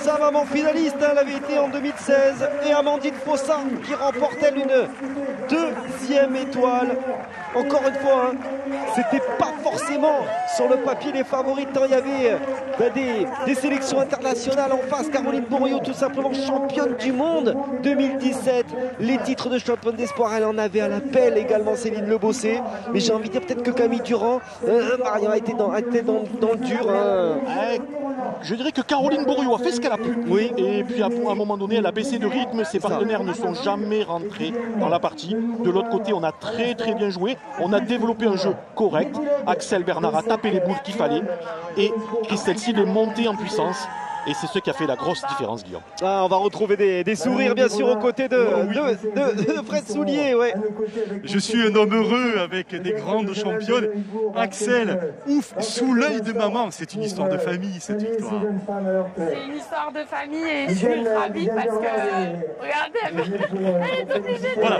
Sa maman finaliste, elle avait été en 2016. Et Amandine Fossard qui remporte elle une deuxième étoile. Encore une fois, c'était pas forcément sur le papier les favoris. Tant il y avait des sélections internationales en face. Caroline Bourriaud, tout simplement championne du monde 2017. Les titres de championne d'espoir, elle en avait à la pelle également, Céline Lebossé. Mais j'ai envie de dire peut-être que Camille Durand, Marion a été dans le dur. Je dirais que Caroline Bourriaud a fait ce qu'elle a pu. Oui. Et puis à un moment donné, elle a baissé de rythme. Ses partenaires ne sont jamais rentrés dans la partie. De l'autre côté, on a très bien joué. On a développé un jeu correct. Axel Bernard a tapé les boules qu'il fallait. Et Christelle Sive est montée en puissance. Et c'est ce qui a fait la grosse différence, Guillaume. On va retrouver des sourires, bien sûr, aux côtés de Fred Soulier. Ouais. Je suis un homme heureux avec des grandes championnes. Axel, ouf, sous l'œil de maman. C'est une histoire de famille, cette victoire. C'est une histoire de famille et je suis ravie parce que, regardez, elle est obligée de voilà,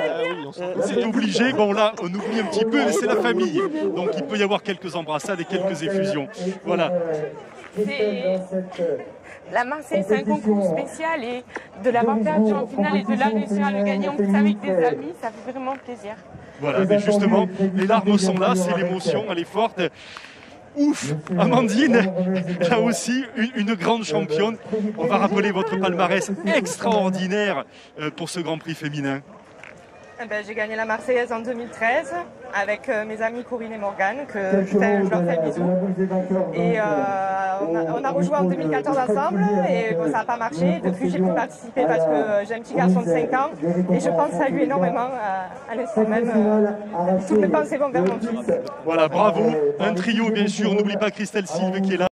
c'est obligé. Bon, là, on oublie un petit peu, mais c'est la famille. Donc, il peut y avoir quelques embrassades et quelques effusions. Voilà. La Marseillaise, c'est un concours spécial et de l'avoir perdu en finale et de la réussir à le gagner en plus avec des amis, ça fait vraiment plaisir. Voilà, mais justement, les larmes sont là, c'est l'émotion, elle est forte. Ouf, Amandine, là aussi, une grande championne. On va rappeler votre palmarès extraordinaire pour ce Grand Prix féminin. J'ai gagné la Marseillaise en 2013 avec mes amis Corinne et Morgane, que je leur fais bisous. Et on a rejoué en 2014 ensemble et bon, ça n'a pas marché. Depuis, j'ai pu participer parce que j'ai un petit garçon de 5 ans et je pense à lui énormément à l'instant même. Toutes mes pensées vont vers mon fils. Voilà, bravo. Un trio, bien sûr. On n'oublie pas Christelle Sive qui est là.